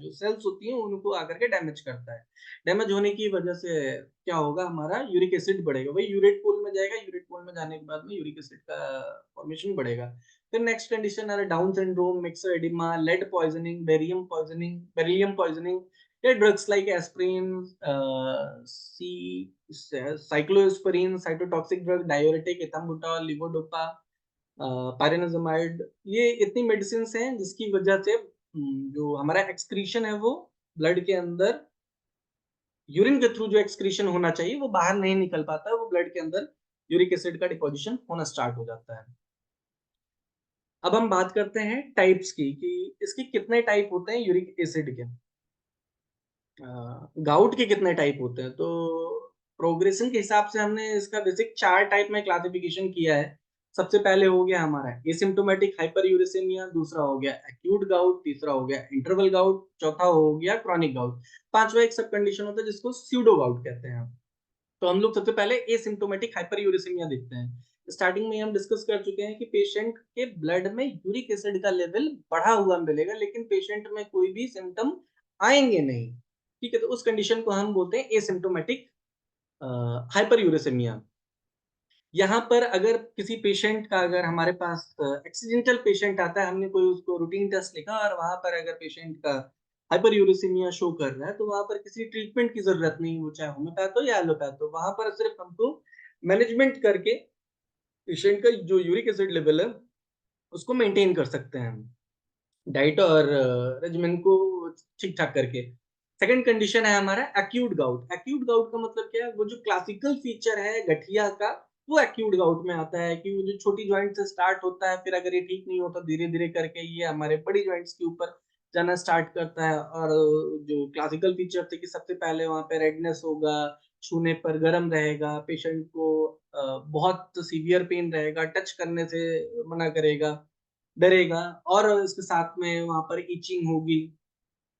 जो सेल्स होती हैं उनको आकर के डैमेज करता है। डैमेज होने की वजह से क्या होगा, हमारा यूरिक एसिड बढ़ेगा, वही यूरेट पूल में जाएगा, यूरेट पूल में जाने के बाद में यूरिक एसिड का फॉर्मेशन बढ़ेगा। फिर नेक्स्ट कंडीशन है Down syndrome, myxoedema, lead poisoning, beryllium poisoning, या drugs like aspirin, cyclosporine, cytotoxic drug, diuretic, ethambutol, levodopa, pyrazinamide. ये इतनी मेडिसिन हैं जिसकी वजह से जो हमारा एक्सक्रीशन है वो ब्लड के अंदर यूरिन के थ्रू जो एक्सक्रीशन होना चाहिए वो बाहर नहीं निकल पाता है, वो ब्लड के अंदर यूरिक एसिड का डिपोजिशन होना स्टार्ट हो जाता है। अब हम बात करते हैं टाइप्स की, कि इसके कितने टाइप होते हैं यूरिक एसिड के। गाउट के कितने टाइप होते हैं, तो प्रोग्रेशन के हिसाब से हमने इसका बेसिक 4 टाइप में क्लासिफिकेशन किया है। सबसे पहले हो गया हमारा एसिम्प्टोमेटिक हाइपरयूरेसिमिया, दूसरा हो गया एक्यूट गाउट, तीसरा हो गया इंटरवल गाउट, चौथा हो गया क्रॉनिक गाउट, पांचवा एक सब कंडीशन होता है जिसको स्यूडो गाउट कहते हैं। तो हम लोग सबसे पहले एसिम्प्टोमेटिक हाइपरयूरेसिमिया देखते हैं। स्टार्टिंग में हम डिस्कस कर चुके हैं कि पेशेंट के ब्लड में यूरिक एसिड का लेवल बढ़ा हुआ मिलेगा लेकिन पेशेंट में कोई भी सिम्टम आएंगे नहीं, ठीक है। तो उस कंडीशन को हम बोलते हैं एसिम्प्टोमेटिक हाइपरयूरेसिमिया। यहाँ पर अगर किसी पेशेंट का, अगर हमारे पास एक्सीडेंटल पेशेंट आता है, हमने कोई उसको रूटीन टेस्ट लिखा और वहां पर अगर पेशेंट का हाइपरयूरेसिमिया शो कर रहा है तो वहां पर किसी ट्रीटमेंट की जरूरत नहीं, वो चाहे होम्योपैथ हो या एलोपैथ हो, वहां पर सिर्फ हमको मैनेजमेंट करके पेशेंट का जो यूरिक एसिड लेवल है उसको मेंटेन कर सकते हैं हम, डाइट और रेजिमेन को ठीक ठाक करके। सेकंड कंडीशन है हमारा एक्यूट गाउट। एक्यूट गाउट का मतलब क्या है, वो जो क्लासिकल फीचर है गठिया का वो एक्यूट गाउट में आता है, कि वो जो छोटी ज्वाइंट से स्टार्ट होता है, फिर अगर ये ठीक नहीं होता धीरे धीरे करके ये हमारे बड़ी ज्वाइंट्स के ऊपर जाना स्टार्ट करता है। और जो क्लासिकल फीचर थे कि सबसे पहले वहां पे रेडनेस होगा, छूने पर गर्म रहेगा, पेशेंट को बहुत सीवियर पेन रहेगा, टच करने से मना करेगा, डरेगा, और इसके साथ में वहां पर इचिंग होगी,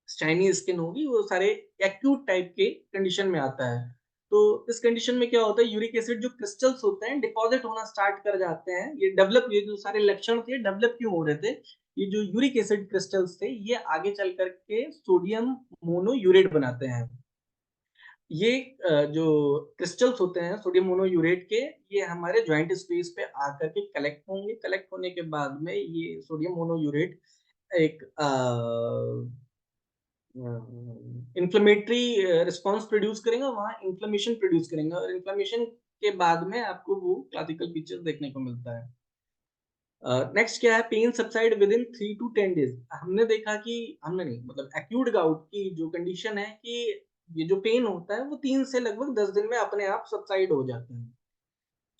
शाइनी स्किन होगी, वो सारे एक्यूट टाइप के कंडीशन में आता है। तो इस कंडीशन में क्या होता है, यूरिक एसिड जो क्रिस्टल्स होते हैं डिपॉजिट होना स्टार्ट कर जाते हैं। ये डेवलप, ये जो सारे लक्षण थे डेवलप क्यों हो रहे थे, ये जो यूरिक एसिड क्रिस्टल्स थे ये आगे चल करके सोडियम मोनोयूरेट बनाते हैं। ये जो क्रिस्टल्स होते हैं सोडियम मोनोयूरेट के, ये हमारे जॉइंट स्पेस पे आकर के कलेक्ट होंगे। कलेक्ट होने के बाद में ये सोडियम मोनोयूरेट एक इन्फ्लेमेटरी रिस्पॉन्स प्रोड्यूस करेंगे, वहां इन्फ्लेमेशन प्रोड्यूस करेंगे, और इन्फ्लेमेशन के बाद में आपको वो क्लासिकल फीचर देखने को मिलता है। नेक्स्ट क्या है, pain subside within 3 to 10 days. हमने देखा कि, हमने नहीं मतलब एक्यूट गाउट की जो कंडीशन है कि ये जो पेन होता है वो 3 से लगभग 10 दिन में अपने आप सबसाइड हो जाता है।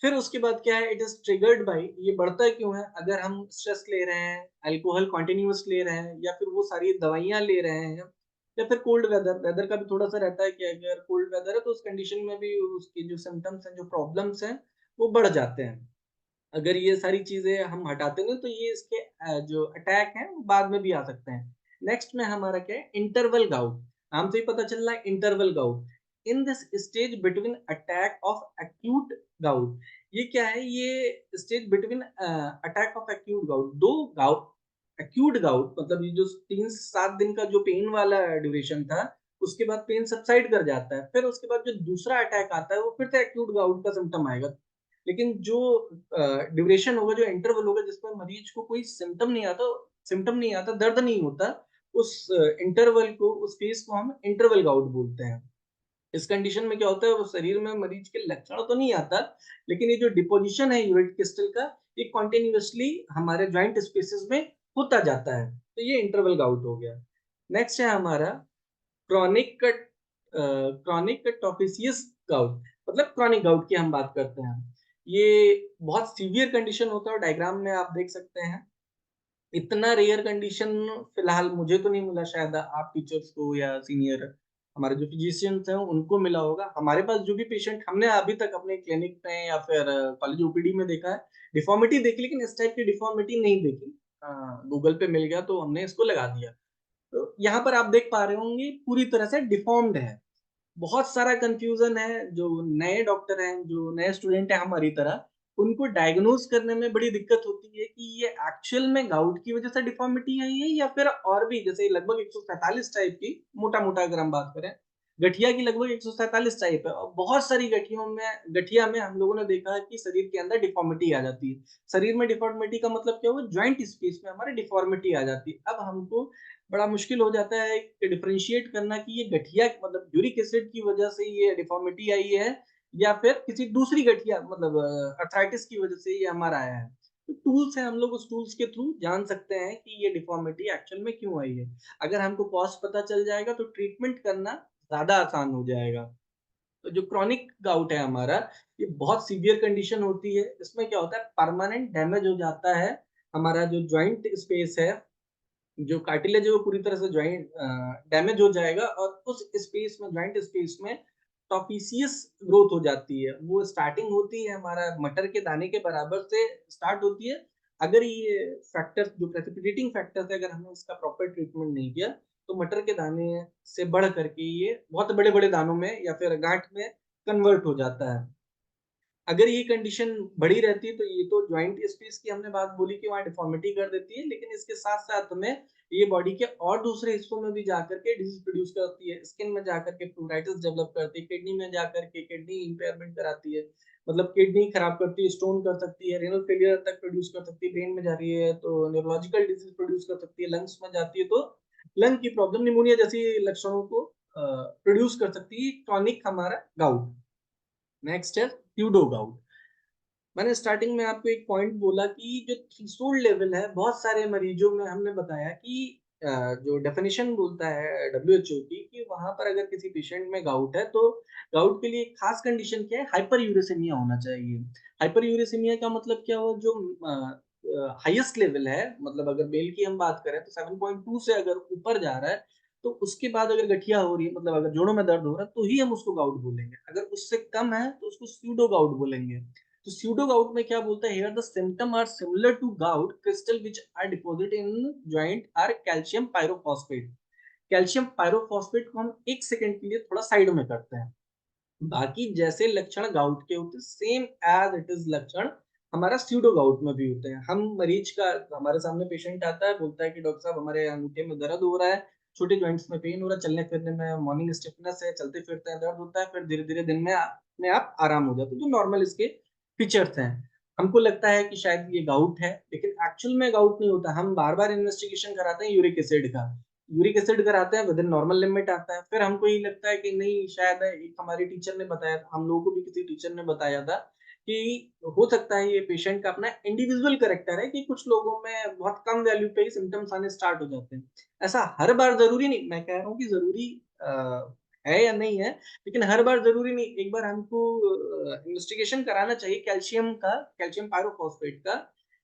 फिर उसके बाद क्या है, इट इज ट्रिगर्ड बाय, ये बढ़ता क्यों है, अगर हम स्ट्रेस ले रहे हैं, अल्कोहल कॉन्टिन्यूस ले रहे हैं, या फिर वो सारी दवाइयां ले रहे हैं, या फिर कोल्ड वेदर, वेदर का भी थोड़ा सा रहता है कि अगर कोल्ड वेदर है तो उस कंडीशन में भी उसकी जो सिम्टम्स हैं, जो प्रॉब्लम्स हैं वो बढ़ जाते हैं। अगर ये सारी चीजें हम हटाते हैं तो ये इसके जो अटैक हैं वो बाद में भी आ सकते हैं। नेक्स्ट में हमारा क्या है, इंटरवल गाउट। नाम से ही पता चल रहा है interval gout. In this stage between attack of acute gout. ये क्या है, ये stage between attack of acute gout, दो गाउट, एक्यूट गाउट मतलब ये जो 3 से 7 दिन का जो पेन वाला ड्यूरेशन था, उसके बाद पेन सबसाइड कर जाता है, फिर उसके बाद जो दूसरा अटैक आता है वो फिर से एक्यूट गाउट का सिम्टम आएगा। लेकिन जो ड्यूरेशन होगा, जो इंटरवल होगा जिसमें मरीज को कोई सिम्टम नहीं आता, दर्द नहीं होता, उस इंटरवल को, उस फेज को हम इंटरवल गाउट बोलते हैं। इस कंडीशन में क्या होता है, वो शरीर में मरीज के लक्षण तो नहीं आता, लेकिन ये जो डिपोजिशन है यूरेट क्रिस्टल का, ये कॉन्टिन्यूसली हमारे ज्वाइंट स्पेसेस में होता जाता है, तो ये इंटरवल गाउट हो गया। नेक्स्ट है हमारा क्रॉनिक टॉफिसियस गाउट, मतलब क्रॉनिक गाउट की हम बात करते हैं। ये बहुत सीवियर कंडीशन होता है, और डायग्राम में आप देख सकते हैं। इतना रेयर कंडीशन फिलहाल मुझे तो नहीं मिला, शायद आप टीचर्स को या सीनियर हमारे जो फिजिशियंस हैं उनको मिला होगा। हमारे पास जो भी पेशेंट हमने अभी तक अपने क्लिनिक में या फिर कॉलेज ओपीडी में देखा है, डिफॉर्मिटी देखी, लेकिन इस टाइप की डिफॉर्मिटी नहीं देखी। गूगल पे मिल गया तो हमने इसको लगा दिया। तो यहाँ पर आप देख पा रहे होंगे पूरी तरह से डिफॉर्म्ड है, बहुत सारा कंफ्यूजन है। जो नए डॉक्टर हैं, जो नए स्टूडेंट हैं हमारी तरह, उनको डायग्नोज करने में बड़ी दिक्कत होती है कि ये एक्चुअल में गाउट की वजह से डिफॉर्मिटी है ये, या फिर और भी, जैसे लगभग 147 टाइप की, मोटा मोटा अगर हम बात करें, गठिया की लगभग 147 टाइप है, और बहुत सारी गठिया में हम लोगों ने देखा है कि शरीर के अंदर डिफॉर्मिटी आ जाती है। शरीर में डिफॉर्मिटी का मतलब क्या हुआ, ज्वाइंट स्पेस में हमारे डिफॉर्मिटी आ जाती है। अब हमको बड़ा मुश्किल हो जाता है कि डिफरेंशिएट करना कि ये गठिया मतलब यूरिक एसिड की वजह से ये डिफॉर्मिटी आई है, या फिर किसी दूसरी गठिया मतलब अर्थराइटिस की वजह से ये हमारा आया है। तो टूल्स है, हम लोग उस टूल्स के थ्रू जान सकते हैं कि ये डिफॉर्मिटी एक्चुअल में क्यों आई है। अगर हमको कॉज पता चल जाएगा तो ट्रीटमेंट करना ज्यादा आसान हो जाएगा। तो जो क्रॉनिक गाउट है हमारा, ये बहुत सीवियर कंडीशन होती है। इसमें क्या होता है, परमानेंट डैमेज हो जाता है हमारा जो ज्वाइंट स्पेस है, जो कार्टिलेज है वो पूरी तरह से ज्वाइंट डैमेज हो जाएगा, और उस स्पेस में, ज्वाइंट स्पेस में टॉफिसियस ग्रोथ हो जाती है। वो स्टार्टिंग होती है हमारा मटर के दाने के बराबर से स्टार्ट होती है। अगर ये फैक्टर्स, जो प्रेसिपिटेटिंग फैक्टर्स है, अगर हमने इसका प्रॉपर ट्रीटमेंट नहीं किया, तो मटर के दाने से बढ़ करके ये बहुत बड़े बड़े दानों में या फिर गांठ में कन्वर्ट हो जाता है। अगर ये कंडीशन बड़ी रहती है तो ये तो ज्वाइंट स्पेस की हमने बात बोली कि वहाँ डिफॉर्मिटी कर देती है, लेकिन इसके साथ साथ में ये बॉडी के और दूसरे हिस्सों में भी जाकर के डिजीज प्रोड्यूस करती है। स्किन में जाकर के प्लूराइटिस डेवलप करती है, किडनी में जाकर के किडनी इंपेयरमेंट कराती है, मतलब किडनी खराब करती है, स्टोन कर सकती है, रेनल फेलियर तक प्रोड्यूस कर सकती है, ब्रेन में जा रही है तो न्यूरोलॉजिकल डिजीज प्रोड्यूस कर सकती है, लंग्स में जाती है तो लंग की प्रॉब्लम, निमोनिया जैसी लक्षणों को प्रोड्यूस कर सकती है क्रॉनिक हमारा गाउट। नेक्स्ट है स्यूडो गाउट। मैंने स्टार्टिंग में आपको एक पॉइंट बोला कि जो थ्रेशोल्ड लेवल है, बहुत सारे मरीजों में हमने बताया कि जो डेफिनेशन बोलता है डब्ल्यूएचओ की, कि वहां पर अगर किसी पेशेंट में गाउट है तो गाउट के लिए एक खास कंडीशन क्या है, हाइपर यूरेसिमिया होना चाहिए। हाइपर यूरेसिमिया का मतलब क्या हुआ, जो हाईएस्ट लेवल है, मतलब अगर मेल की हम बात करें तो 7.2 से अगर ऊपर जा रहा है, तो उसके बाद अगर गठिया हो रही है, मतलब अगर जोड़ों में दर्द हो रहा है, तो ही हम उसको गाउट बोलेंगे। अगर उससे कम है तो उसको स्यूडो गाउट बोलेंगे। तो स्यूडो गाउट में क्या बोलता है, here the symptom are similar to gout, crystal which are deposit in joint are calcium pyrophosphate. Calcium pyrophosphate को हम एक सेकंड के लिए थोड़ा साइड में करते हैं। बाकी जैसे लक्षण गाउट के होते हैं, सेम एज इट इज लक्षण हमारा स्यूडो गाउट में भी होते हैं। हम मरीज का, हमारे सामने पेशेंट आता है, बोलता है कि डॉक्टर साहब हमारे अंगूठे में दर्द हो रहा है, छोटे जॉइंट्स में पेन हो रहा है, चलने फिरने में मॉर्निंग स्टिफनेस है, चलते फिरते हैं दर्द होता है, फिर धीरे धीरे दिन में अपने आप आराम हो जाता है, जो नॉर्मल इसके फीचर्स हैं। हमको लगता है कि शायद ये गाउट है, लेकिन एक्चुअल में गाउट नहीं होता। हम बार बार इन्वेस्टिगेशन कराते हैं यूरिक एसिड कराते हैं, विद इन नॉर्मल लिमिट आता है। फिर हमको ये लगता है कि नहीं, शायद एक हमारे टीचर ने बताया था, हम लोगों को भी किसी टीचर ने बताया था कि हो सकता है ये पेशेंट का अपना इंडिविजुअल कैरेक्टर है, कि कुछ लोगों में बहुत कम वैल्यू पे ही सिम्टम्स आने स्टार्ट हो जाते हैं। ऐसा हर बार जरूरी नहीं, मैं कह रहा हूँ कि जरूरी है या नहीं है, लेकिन हर बार जरूरी नहीं। एक बार हमको इन्वेस्टिगेशन कराना चाहिए कैल्शियम पायरोफॉस्फेट का,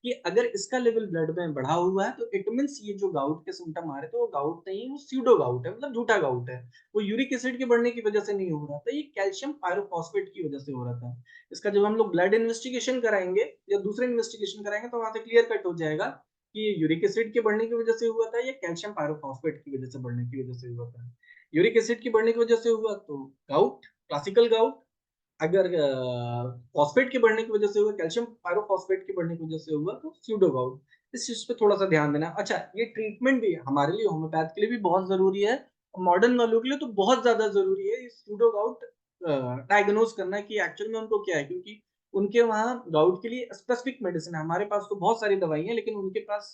कि अगर इसका लेवल ब्लड में बढ़ा हुआ है तो इट मींस ये जो गाउट के सिम्टम आ रहे थे वो गाउट नहीं, वो स्यूडो गाउट है, मतलब झूठा गाउट है। वो यूरिक एसिड के बढ़ने की वजह से नहीं हो रहा था, ये कैल्शियम पायरोफॉस्फेट की वजह से हो रहा था। इसका जब हम लोग ब्लड इन्वेस्टिगेशन कराएंगे या दूसरे इन्वेस्टिगेशन कराएंगे तो वहां से क्लियर कट हो जाएगा कि यूरिक एसिड के बढ़ने की वजह से हुआ था या कैल्शियम पायरोफॉस्फेट की वजह से बढ़ने की वजह से हुआ था। यूरिक एसिड की बढ़ने की वजह से हुआ तो गाउट, क्लासिकल गाउट अगर फॉस्फेट के बढ़ने की वजह से हुआ, कैल्शियम पायरोफॉस्फेट के बढ़ने की वजह से हुआ, तो स्यूडो गाउट। इस चीज पे थोड़ा सा ध्यान देना। अच्छा, ये ट्रीटमेंट भी हमारे लिए, होम्योपैथ के लिए भी बहुत जरूरी है, मॉडर्न वालों के लिए तो बहुत ज्यादा जरूरी है स्यूडो गाउट डायग्नोज करना कि एक्चुअल में उनको क्या है, क्योंकि उनके वहाँ गाउट के लिए स्पेसिफिक मेडिसिन है। हमारे पास तो बहुत सारी दवाई है, लेकिन उनके पास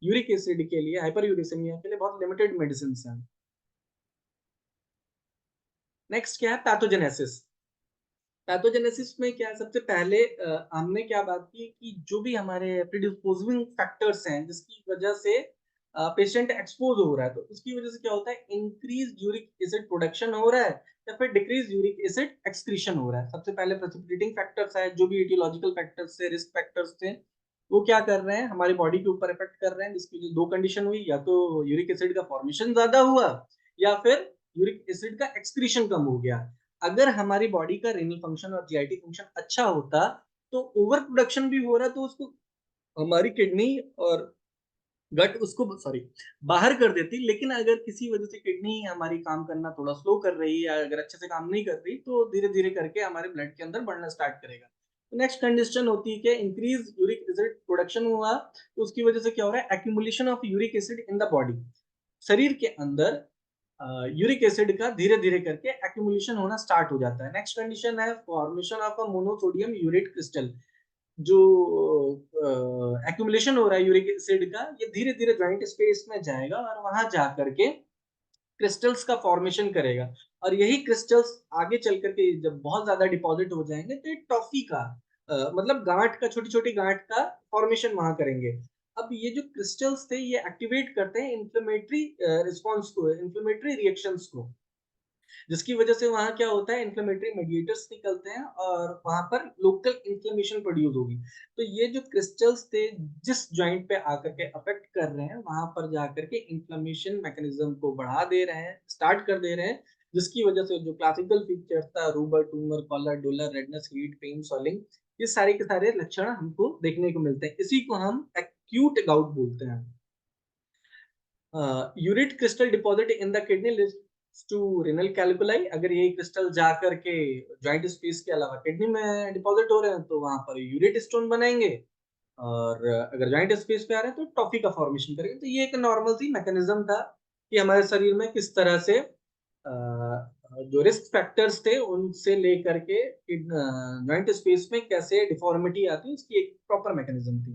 यूरिक एसिड के लिए, हाइपर यूरिसेमिया के लिए बहुत लिमिटेड मेडिसिन हैं। नेक्स्ट क्या है, पैथोजेनेसिस। पैथोजेनेसिस में क्या है, सबसे पहले हमने क्या बात की कि जो भी हमारे प्रीडिस्पोजिंग फैक्टर्स हैं जिसकी वजह से पेशेंट एक्सपोज हो रहा है, तो उसकी वजह से क्या होता है, इंक्रीज यूरिक एसिड प्रोडक्शन हो रहा है या फिर डिक्रीज यूरिक एसिड एक्सक्रीशन हो रहा है। सबसे पहले प्रेसिपिटेटिंग फैक्टर्स है, जो भी एटियोलॉजिकल फैक्टर्स थे, रिस्क फैक्टर्स थे, वो क्या कर रहे हैं, हमारी बॉडी के ऊपर इफेक्ट कर रहे हैं, जिसकी जो दो कंडीशन हुई, या तो यूरिक एसिड का फॉर्मेशन ज्यादा हुआ या फिर यूरिक एसिड का एक्सक्रीशन कम हो गया। अगर हमारी बॉडी का रीनल फंक्शन और जीआईटी फंक्शन अच्छा होता तो ओवर प्रोडक्शन भी हो रहा, तो उसको हमारी किडनी और गट उसको सॉरी बाहर कर देती। लेकिन अगर किसी वजह से किडनी हमारी काम करना थोड़ा स्लो कर रही है या अगर अच्छे से काम नहीं कर रही, तो धीरे धीरे करके हमारे ब्लड के अंदर बढ़ना स्टार्ट करेगा। तो नेक्स्ट कंडीशन होती है कि इंक्रीज यूरिक एसिड प्रोडक्शन हुआ, तो उसकी वजह से क्या हो रहा है, accumulation of uric acid in the body. शरीर के अंदर यूरिक एसिड का धीरे धीरे करके एक्यूमुलेशन होना स्टार्ट हो जाता है। नेक्स्ट कंडीशन है formation of a monosodium urate crystal. जो एक्यूमुलेशन हो रहा है यूरिक एसिड का, ये धीरे धीरे जॉइंट स्पेस में जाएगा और वहां जा करके क्रिस्टल्स का फॉर्मेशन करेगा। और यही क्रिस्टल्स आगे चल करके जब बहुत ज्यादा डिपॉजिट हो जाएंगे, तो ये टॉफी का मतलब गांठ का, छोटी छोटी गांठ का फॉर्मेशन वहां करेंगे। अब ये जो क्रिस्टल्स थे, ये एक्टिवेट करते हैं इन्फ्लेमेटरी रिस्पॉन्स को, इन्फ्लेमेटरी रिएक्शंस को, जिसकी वजह से वहां क्या होता है, इन्फ्लेमेटरी मेडिएटर्स निकलते हैं और वहां पर लोकल इन्फ्लेमेशन प्रोड्यूस होगी। तो ये जो क्रिस्टल्स थे जिस जॉइंट पे आकर के अफेक्ट कर रहे हैं, वहां पर जाकर के इन्फ्लेमेशन मैकेनिज्म को बढ़ा दे रहे हैं, स्टार्ट कर दे रहे हैं, जिसकी वजह से जो क्लासिकल फीचर्स था, rubor, tumor, calor, dolor, redness, heat, pain, swelling, ये सारे के सारे लक्षण हमको देखने को मिलते हैं। इसी को हम एक्यूट गाउट बोलते हैं। Urate crystal deposit in the kidney leads to renal calculi. अगर ये क्रिस्टल जा करके जॉइंट स्पेस के अलावा किडनी में डिपॉजिट हो रहे हैं, तो वहां पर यूरिट स्टोन बनेंगे, और अगर जॉइंट स्पेस पे आ रहे हैं तो टॉफी का फॉर्मेशन करेंगे। तो ये एक नॉर्मल सी मैकेनिज्म था कि हमारे शरीर में किस तरह से जो रिस्क फैक्टर्स थे उनसे लेकर के जॉइंट स्पेस में कैसे डिफॉर्मिटी आती है, उसकी एक प्रॉपर मैकेनिज्म थी।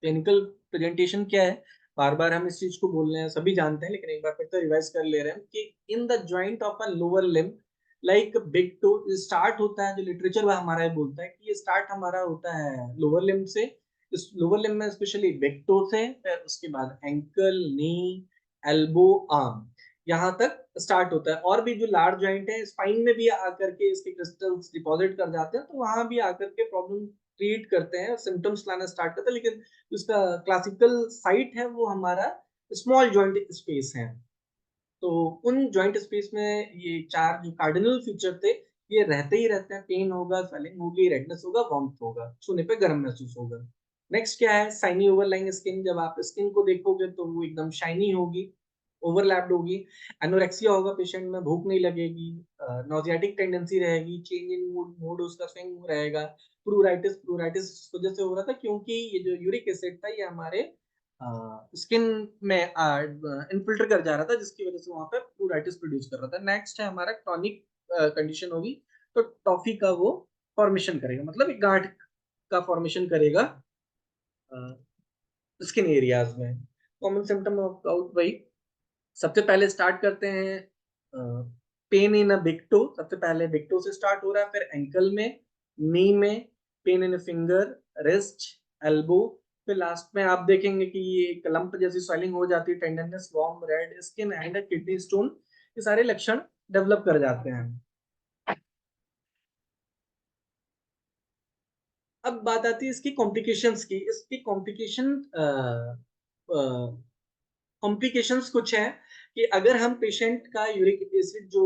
क्लिनिकल प्रेजेंटेशन क्या है, बार बार हम इस चीज को बोल रहे हैं, सभी जानते हैं, लेकिन एक बार फिर से रिवाइज कर ले रहे हैं कि in the joint of a lower limb like big toe, start होता है, जो लिटरेचर वह हमारा ये बोलता है कि ये स्टार्ट हमारा होता है लोअर लिम्ब से। इस लोअर लिम्ब में स्पेशली बिग टो से, फिर उसके बाद एंकल, नी, एल्बो, आर्म, यहाँ तक स्टार्ट होता है। और भी जो लार्ज जॉइंट है, स्पाइन में भी आकर के इसके क्रिस्टल्स डिपॉजिट कर जाते हैं, तो वहां भी आकर के प्रॉब्लम क्रिएट करते हैं, सिम्टम्स लाना स्टार्ट करते हैं। लेकिन उसका क्लासिकल साइट है वो हमारा स्मॉल जॉइंट स्पेस है। तो उन जॉइंट स्पेस में ये चार जो कार्डिनल फीचर थे, ये रहते ही रहते हैं। पेन होगा, स्वेलिंग होगी, रेडनेस होगा, वार्मथ होगा, छूने पे गर्म महसूस होगा। नेक्स्ट क्या है, शाइनी ओवरलाइंग स्किन। जब आप स्किन को देखोगे तो वो एकदम शाइनी होगी, ओवरलैप्ड होगी। एनोरेक्सिया होगा पेशेंट में, भूख नहीं लगेगी, नोजियाटिक टेंडेंसी रहेगी, चेंज इन मूड, मूड उसका स्विंग रहेगा। प्लूराइटिस, प्लूराइटिस इस वजह से हो रहा था क्योंकि ये जो यूरिक एसिड था, ये हमारे स्किन में इनफिल्टर कर जा रहा था, जिसकी वजह से वहां पे प्लूराइटिस प्रोड्यूस कर रहा था। नेक्स्ट है हमारा टॉनिक कंडीशन होगी, तो टॉफी का वो फॉर्मेशन करेगा, मतलब एक गांठ का फॉर्मेशन करेगा स्किन एरियाज में। कॉमन सिम्टम ऑफ गाउट वही, सबसे पहले स्टार्ट करते हैं pen in a big to. सबसे पहले बिग टो से स्टार्ट हो रहा है, फिर एंकल में, नी में, pain in finger, wrist, elbow, फिर लास्ट में आप देखेंगे कि ये एक लंप जैसी स्वेलिंग हो जाती है, tenderness, warm, red skin and kidney stone, ये सारे लक्षण डेवलप कर जाते हैं। अब बात आती है इसकी कॉम्प्लिकेशंस की। इसकी कॉम्प्लिकेशंस कुछ है कि अगर हम पेशेंट का यूरिक एसिड जो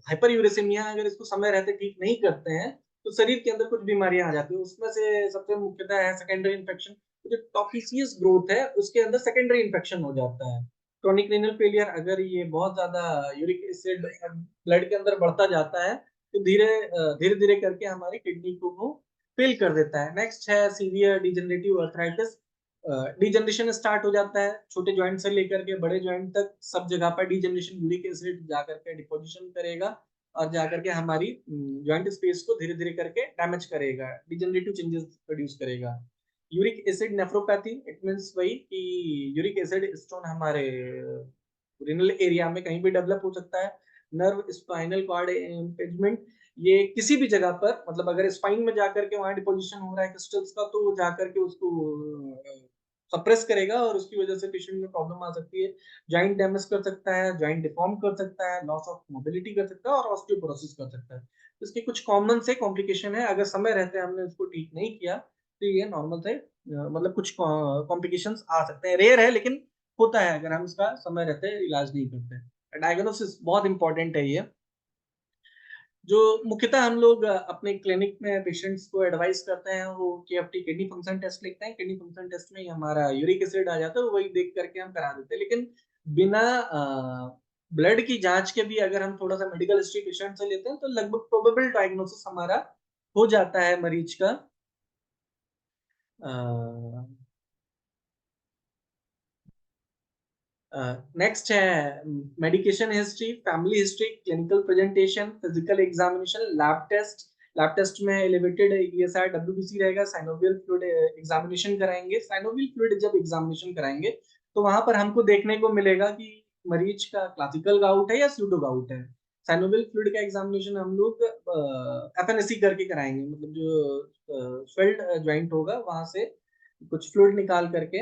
हाइपर यूरेसिमिया, अगर इसको समय रहते ठीक नहीं करते हैं, तो शरीर के अंदर कुछ बीमारियां आ जाती है। उसमें से सबसे मुख्यतः है सेकेंडरी इन्फेक्शन। जो टॉफिसियस ग्रोथ है उसके अंदर सेकेंडरी इन्फेक्शन हो जाता है। क्रोनिक रीनल फेलियर, अगर ये बहुत ज्यादा यूरिक एसिड ब्लड के अंदर बढ़ता जाता है तो धीरे धीरे धीरे करके हमारी किडनी को वो फेल कर देता है। नेक्स्ट है severe degenerative arthritis. Degeneration start हो जाता है छोटे जॉइंट से लेकर के बड़े जॉइंट तक, सब जगह पर डिजेनरेशन यूरिक एसिड जाकर के डिपोजिशन करेगा और जाकर के हमारी जॉइंट स्पेस को धीरे धीरे करके डैमेज करेगा, डिजेनरेटिव चेंजेस प्रोड्यूस करेगा। Uric acid nephropathy, it means वही कि यूरिक एसिड स्टोन हमारे रीनल एरिया में कहीं भी डेवलप हो सकता है। नर्व स्पाइनल कॉर्ड इम्पेजमेंट, ये किसी भी जगह पर, मतलब अगर स्पाइन में जाकर के वहां डिपोजिशन हो रहा है क्रिस्टल्स का तो वो जाकर के उसको सप्रेस करेगा और उसकी वजह से पेशेंट में प्रॉब्लम आ सकती है। जॉइंट डैमेज कर सकता है, जॉइंट डिफॉर्म कर सकता है, लॉस ऑफ मोबिलिटी कर सकता है और ऑस्टियोपोरोसिस कर सकता है। तो इसके कुछ कॉमन से कॉम्प्लिकेशन है, अगर समय रहते हमने इसको ठीक नहीं किया तो ये नॉर्मल से मतलब कुछ कॉम्प्लिकेशंस आ सकते हैं। रेयर है लेकिन होता है अगर हम इसका समय रहते इलाज नहीं करते। डायग्नोसिस बहुत इंपॉर्टेंट है ये, जो मुख्यतः हम लोग अपने क्लिनिक में पेशेंट्स को एडवाइस करते हैं वो केएफटी किडनी फंक्शन टेस्ट लिखते हैं। किडनी फंक्शन टेस्ट में ही हमारा यूरिक एसिड आ जाता है, वही देख करके हम करा देते हैं। लेकिन बिना ब्लड की जांच के भी अगर हम थोड़ा सा मेडिकल हिस्ट्री पेशेंट से लेते हैं तो लगभग प्रोबेबल डायग्नोसिस हमारा हो जाता है मरीज का। नेक्स्ट है medication history, family history, clinical presentation, physical examination, lab test. Lab test में एलिवेटेड ईएसआई डब्ल्यूबीसी रहेगा, साइनोवियल फ्लूइड एग्जामिनेशन कराएंगे। साइनोवियल फ्लूइड जब एग्जामिनेशन कराएंगे तो वहां पर हमको देखने को मिलेगा कि मरीज का क्लासिकल गाउट है या स्यूडो गाउट है। साइनोवियल फ्लूइड का एग्जामिनेशन हम लोग एफएनएससी करके कराएंगे, मतलब जो स्वेल्ड ज्वाइंट होगा वहां से कुछ फ्लूइड निकाल करके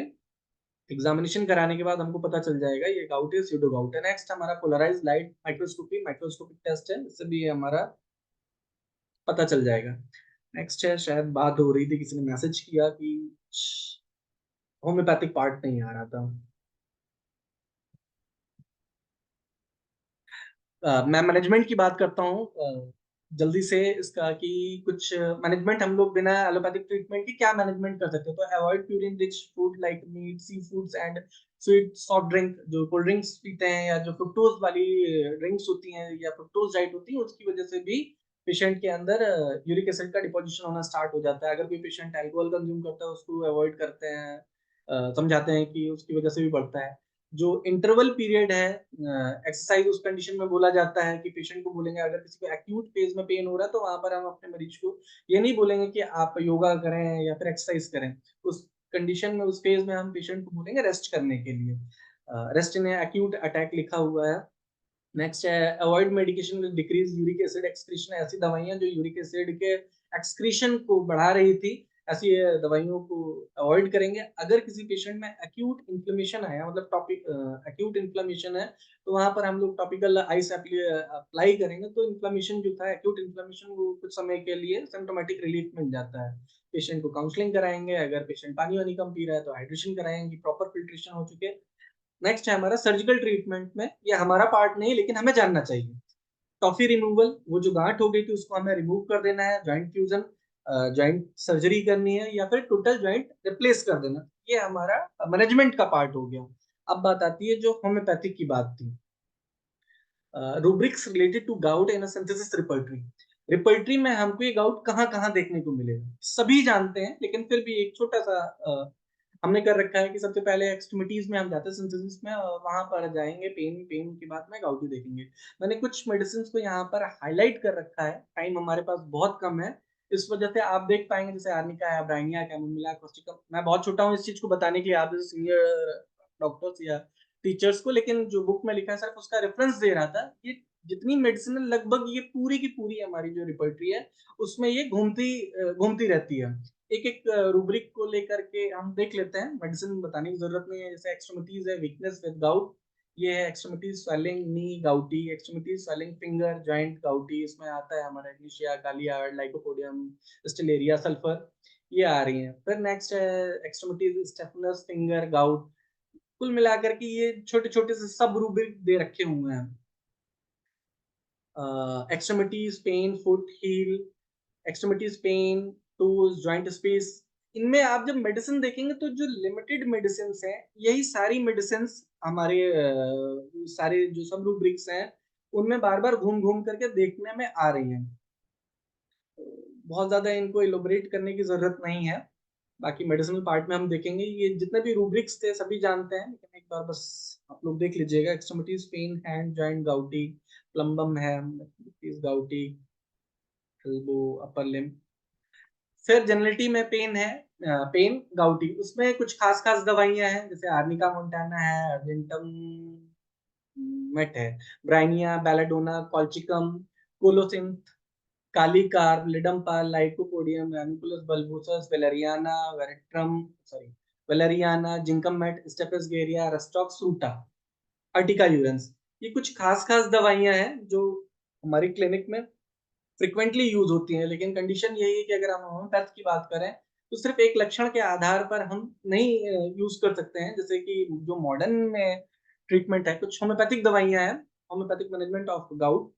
एग्जामिनेशन कराने के बाद हमको पता चल जाएगा ये गाउट है स्यूडो गाउट है। नेक्स्ट हमारा polarised light microscopy, microscopic test है, इससे भी हमारा पता चल जाएगा। नेक्स्ट है, शायद बात हो रही थी, किसी ने मैसेज किया कि होम्योपैथिक पार्ट नहीं आ रहा था। मैं मैनेजमेंट की बात करता हूँ जल्दी से इसका, कि कुछ मैनेजमेंट हम लोग बिना एलोपैथिक ट्रीटमेंट के क्या मैनेजमेंट कर सकते हैं। तो avoid purine rich food like meat, sea foods and sweet soft drink. जो कोल्ड ड्रिंक्स पीते हैं या जो फ्रुक्टोज वाली ड्रिंक्स होती हैं या फ्रुक्टोज डाइट होती है, उसकी वजह से भी पेशेंट के अंदर यूरिक एसिड का डिपोजिशन होना स्टार्ट हो जाता है। अगर कोई पेशेंट अल्कोहल कंज्यूम करता है उसको अवॉइड करते हैं, समझाते हैं कि उसकी वजह से भी बढ़ता है। जो इंटरवल पीरियड है एक्सरसाइज, उस कंडीशन में बोला जाता है कि पेशेंट को बोलेंगे, अगर किसी को एक्यूट फेज में पेन हो रहा है तो वहां पर हम अपने मरीज को ये नहीं बोलेंगे कि आप योगा करें या फिर एक्सरसाइज करें। उस कंडीशन में, उस फेज में हम पेशेंट को बोलेंगे रेस्ट करने के लिए। रेस्ट इन एक्यूट अटैक लिखा हुआ है। नेक्स्ट है avoid medication with decrease uric acid excretion. ऐसी दवाइयां जो यूरिक एसिड के एक्सक्रीशन को बढ़ा रही थी, ऐसी दवाइयों को अवॉइड करेंगे। अगर किसी पेशेंट में एक्यूट इन्फ्लेमेशन आया, मतलब टॉपिक एक्यूट इन्फ्लेमेशन है, तो वहां पर हम लोग टॉपिकल आइस अप्लाई करेंगे तो इन्फ्लेमेशन जो था, एक्यूट इन्फ्लेमेशन, वो कुछ समय के लिए सिम्टोमेटिक रिलीफ मिल जाता है। पेशेंट को काउंसलिंग कराएंगे, अगर पेशेंट पानी वानी कम पी रहा है तो हाइड्रेशन कराएंगे, प्रॉपर फिल्ट्रेशन हो चुके। नेक्स्ट है हमारा सर्जिकल ट्रीटमेंट में, ये हमारा पार्ट नहीं लेकिन हमें जानना चाहिए। टॉफी रिमूवल, वो जो गांठ हो गई थी उसको हमें रिमूव कर देना है। जॉइंट फ्यूजन, जॉइंट सर्जरी करनी है या फिर टोटल जॉइंट रिप्लेस कर देना, ये हमारा मैनेजमेंट का पार्ट हो गया। अब बात आती है जो होम्योपैथिक की बात थी, rubrics related to gout in synthesis repertory. Repertory में हमको ये गाउट कहाँ कहाँ देखने को मिलेगा, सभी जानते हैं लेकिन फिर भी एक छोटा सा हमने कर रखा है कि सबसे पहले एक्सट्रीमिटीज में हम जाते हैं सिंथेसिस में, वहां पर जाएंगे, पेन के बाद में गाउटी देखेंगे। मैंने कुछ मेडिसिन को यहाँ पर हाईलाइट कर रखा है, टाइम हमारे पास बहुत कम है, इस वजह से आप देख पाएंगे जैसे आर्निका है, ब्राइनिया, कैमोमिला, कॉस्टिकम। मैं बहुत छोटा हूँ इस चीज को बताने के लिए, आप जैसे सीनियर डॉक्टर्स या टीचर्स को, लेकिन जो बुक में लिखा है सिर्फ उसका रेफरेंस दे रहा था। ये जितनी मेडिसिन लगभग ये पूरी की पूरी हमारी जो रिपर्टरी है उसमें ये घूमती रहती है। एक एक रूब्रिक को लेकर के हम देख लेते हैं, मेडिसिन बताने की जरूरत नहीं है। जैसे एक्सट्रीमिटीज है, वीकनेस विद गाउट, ये है एक्सट्रीमिटीज स्वेलिंग नी गाउटी, एक्सट्रीमिटीज स्वेलिंग फिंगर जॉइंट गाउटी, इसमें आता है हमारा इग्निशिया, कालिया, लाइकोपोडियम, स्टिलेरिया, सल्फर, ये आ रही है। फिर नेक्स्ट है एक्सट्रीमिटीज स्टेफनस फिंगर गाउट। कुल मिलाकर के ये छोटे छोटे से सब रूब्रिक दे रखे हुए हैं। Extremities pain, foot heel, extremities pain, toes, joint space, इनमें आप जब मेडिसिन देखेंगे तो जो लिमिटेड मेडिसिन हैं, यही सारी मेडिसिन हमारे सारे जो सब रूब्रिक्स हैं उनमें बार बार घूम घूम करके देखने में आ रही हैं। बहुत ज्यादा इनको इलोबरेट करने की जरूरत नहीं है। बाकी मेडिसिनल पार्ट में हम देखेंगे, ये जितने भी रूब्रिक्स थे सभी जानते हैं, लेकिन एक बार बस आप लोग देख लीजिएगा। Extremities pain, hand joint gouty, plumbum है, गाउटी, एल्बो, अपर लिम्ब। फिर जनरलिटी में पेन है, पेन गाउटी, उसमें कुछ खास खास दवाइयां हैं, जैसे आर्निका मोंटाना है, अर्जेंटम मेट है, bryonia, belladonna, colchicum, colocynth, kali carb, ledum pal, lycopodium, ranunculus bulbosus, valeriana, veratrum, sorry, valeriana, zincum met, staphysagria, rhus tox ruta, urtica urens. ये कुछ खास खास दवाइयां हैं जो हमारी क्लिनिक में फ्रिक्वेंटली यूज होती हैं, लेकिन कंडीशन यही है कि अगर हम होम्योपैथ की बात करें तो सिर्फ एक लक्षण के आधार पर हम नहीं यूज कर सकते हैं। जैसे कि जो मॉडर्न में ट्रीटमेंट है, कुछ होम्योपैथिक दवाइयां हैं, homeopathic management of gout,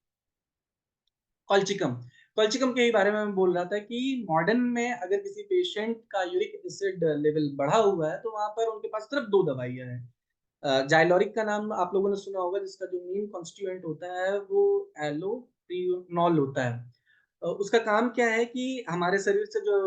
colchicum. Colchicum के ही बारे में मैं बोल रहा था कि मॉडर्न में अगर किसी पेशेंट का यूरिक एसिड लेवल बढ़ा हुआ है तो वहां पर उनके पास सिर्फ दो दवाइयां हैं। जाइलोरिक का नाम आप लोगों ने सुना होगा, जिसका जो मेन कॉन्स्टिट्यूएंट होता है वो एलोप्रिनॉल होता है। उसका काम क्या है कि हमारे शरीर से जो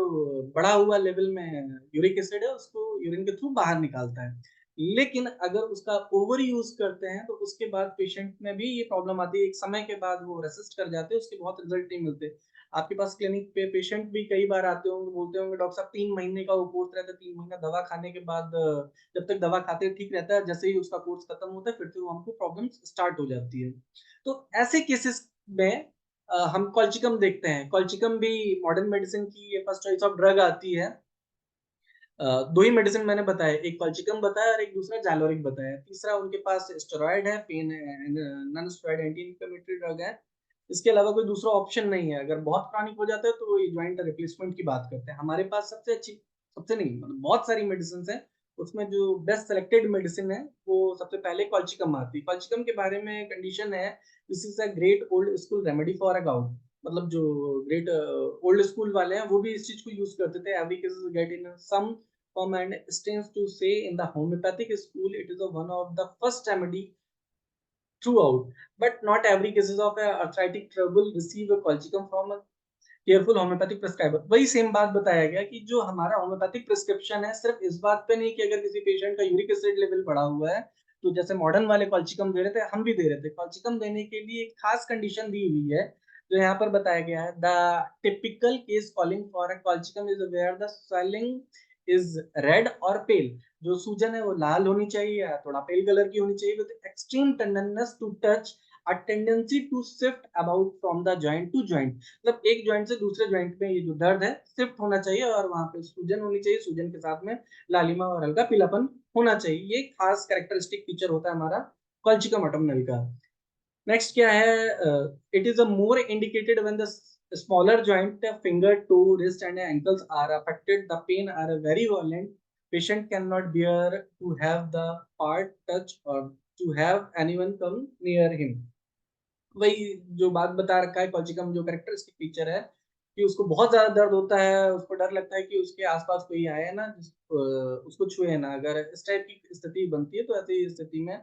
बढ़ा हुआ लेवल में यूरिक एसिड है उसको यूरिन के थ्रू बाहर निकालता है। लेकिन अगर उसका ओवर यूज करते हैं तो उसके बाद पेशेंट में भी ये प्रॉब्लम आती है, एक समय के बाद वो रेसिस्ट कर जाते हैं, उसके बहुत रिजल्ट नहीं मिलते। आपके पास क्लिनिक पे पेशेंट भी कई बार आते होंगे, बोलते होंगे डॉक्टर साहब 3 महीने का वो कोर्स रहता है, 3 महीना दवा खाने के बाद जब तक दवा खाते ठीक रहता है, जैसे ही उसका कोर्स खत्म होता है फिर से वो हमको प्रॉब्लम स्टार्ट हो जाती है। तो ऐसे केसेस में हम कॉल्चिकम देखते हैं। कॉल्चिकम भी मॉडर्न मेडिसिन की फर्स्ट चॉइस ऑफ ड्रग आती है। दो ही मेडिसिन मैंने बताया, एक कॉल्चिकम बताया और एक दूसरा जालोरिक बताया। तीसरा उनके पास स्टेरॉइड है, pain non steroid anti inflammatory drug है। इसके अलावा कोई दूसरा ऑप्शन नहीं है। अगर बहुत क्रॉनिक हो जाता है तो ये जॉइंट रिप्लेसमेंट की बात करते हैं। हमारे पास सबसे अच्छी, सबसे नहीं मतलब बहुत सारी मेडिसिन है, उसमें जो बेस्ट सेलेक्टेड मेडिसिन है वो सबसे पहले कॉल्चिकम आती है। कॉल्चिकम के बारे में कंडीशन है, this is a great old school remedy for a gout. मतलब जो ग्रेट ओल्ड स्कूल वाले हैं वो भी इस चीज को यूज करते थे। Every cases get in some form and stands to say in the homeopathic school it is one of the first remedy throughout, but not every cases of arthritic trouble receive a colchicum from a careful homeopathic prescriber. वही same बात बताया गया कि जो हमारा homeopathic prescription है सिर्फ इस बात पे नहीं कि अगर किसी पेशेंट का यूरिक एसिड लेवल बढ़ा हुआ है तो जैसे मॉडर्न वाले कॉल्चिकम दे रहे थे हम भी दे रहे थे। कॉल्चिकम देने के लिए एक खास कंडीशन दी हुई है जो यहाँ पर बताया गया है। The typical case calling for a colchicum is where the swelling is red और पेल। जो सूजन है वो लाल होनी चाहिए या थोड़ा पेल कलर की होनी चाहिए, with extreme tenderness to touch, a tendency to shift about from the joint to joint। मतलब एक जॉइंट से दूसरे जॉइंट में ये जो दर्द है शिफ्ट होना चाहिए और वहां पे सूजन होनी चाहिए, सूजन के साथ में लालिमा और हल्का पीलापन होना चाहिए। ये खास कैरेक्टरिस्टिक फीचर होता है हमारा कॉल्चिकम ऑटोमनल का। नेक्स्ट क्या है, it is a more indicated when the smaller joint finger, toe, wrist and ankles are affected, the pain are very violent, patient cannot bear to have the part touch or to have anyone come near him। वही जो बात बता रखा है colchicum जो characteristic feature है कि उसको बहुत ज्यादा दर्द होता है, उसको डर लगता है कि उसके आसपास कोई आए ना उसको छुए ना। अगर इस टाइप की स्थिति बनती है तो ऐसी स्थिति में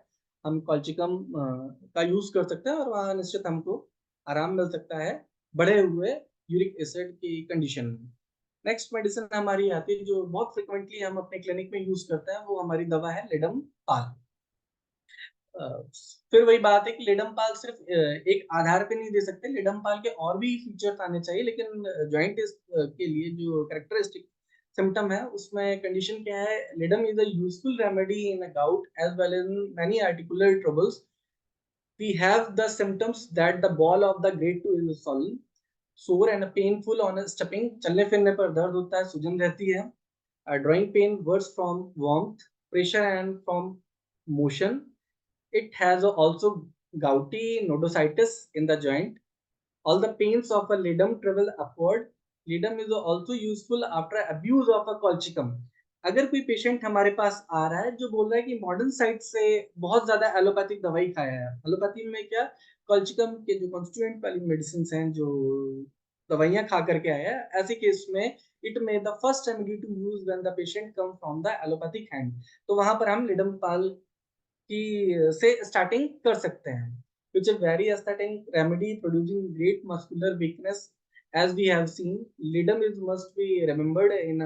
हम कॉल्चिकम का यूज कर सकते हैं और वहाँ निश्चित हमको आराम मिल सकता है बढ़े हुए यूरिक एसिड की कंडीशन में। नेक्स्ट मेडिसिन हमारी आती है जो बहुत फ्रिक्वेंटली हम अपने क्लिनिक में यूज करते हैं, वो हमारी दवा है लिडम पाल। फिर वही बात है कि लिडमपाल सिर्फ एक आधार पे नहीं दे सकते, लिडमपाल के और भी फीचर्स आने चाहिए। लेकिन जॉइंट के लिए जो कैरेक्टरिस्टिक सिम्टम है उसमें कंडीशन क्या है, ledum is a useful remedy in a gout as well as in many articular troubles. We have the symptoms that the ball of the great toe is swollen, sore and painful on stepping, चलने फिरने पर दर्द होता है, सूजन रहती है। Drawing pain worse from warmth, pressure and from motion। It has also gouty nodositis in the joint। All the pains of a ledum travel upward। Ledum is also useful after abuse of a colchicum। अगर कोई patient हमारे पास आ रहा है जो बोल रहा है कि मॉडर्न साइड से बहुत ज्यादा एलोपैथिक दवाई खाया है, एलोपैथी में क्या, कॉल्चिकम के जो कॉन्स्टिट्यूएंट वाली मेडिसिन हैं, जो दवाइयां खा करके आया है, ऐसे केस में it may the first remedy to use when the patient come from the allopathic hand. तो वहां पर हम लिडमपाल की से स्टार्टिंग कर सकते हैं, which is very aesthetic remedy producing great muscular weakness. As we have seen, lidum is must be remembered in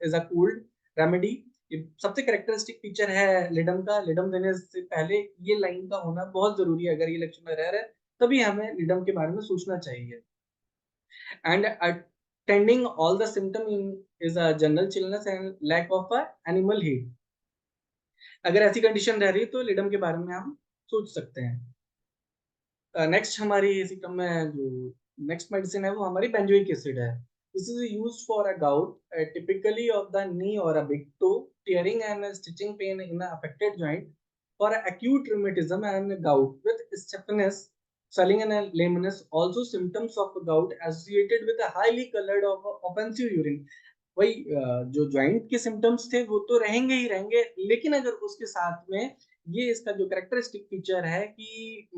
is a cold remedy. ये सबसे कैरेक्टरिस्टिक फीचर है लिडम का। लिडम देने से पहले ये लाइन का होना बहुत जरूरी है। अगर ये लक्षण रह रहे तभी हमें लिडम के बारे में सोचना चाहिए। And attending all the symptom is a general chillness and lack of a animal heat. अगर ऐसी कंडीशन रह रही तो लिडम के बारे में हम सोच सकते हैं। नेक्स्ट हमारी सिस्टम में जो नेक्स्ट मेडिसिन है वो हमारी बेंजोइक एसिड है। This is used for a gout typically of the knee और a big toe, tearing and stitching pain in a affected joint, for acute rheumatism and gout with stiffness, swelling and lameness. Also symptoms of gout associated with a highly colored of offensive urine. वही जो joint के symptoms थे वो तो रहेंगे ही रहेंगे, लेकिन अगर उसके साथ में ये इसका जो कैरेक्टरिस्टिक फीचर है कि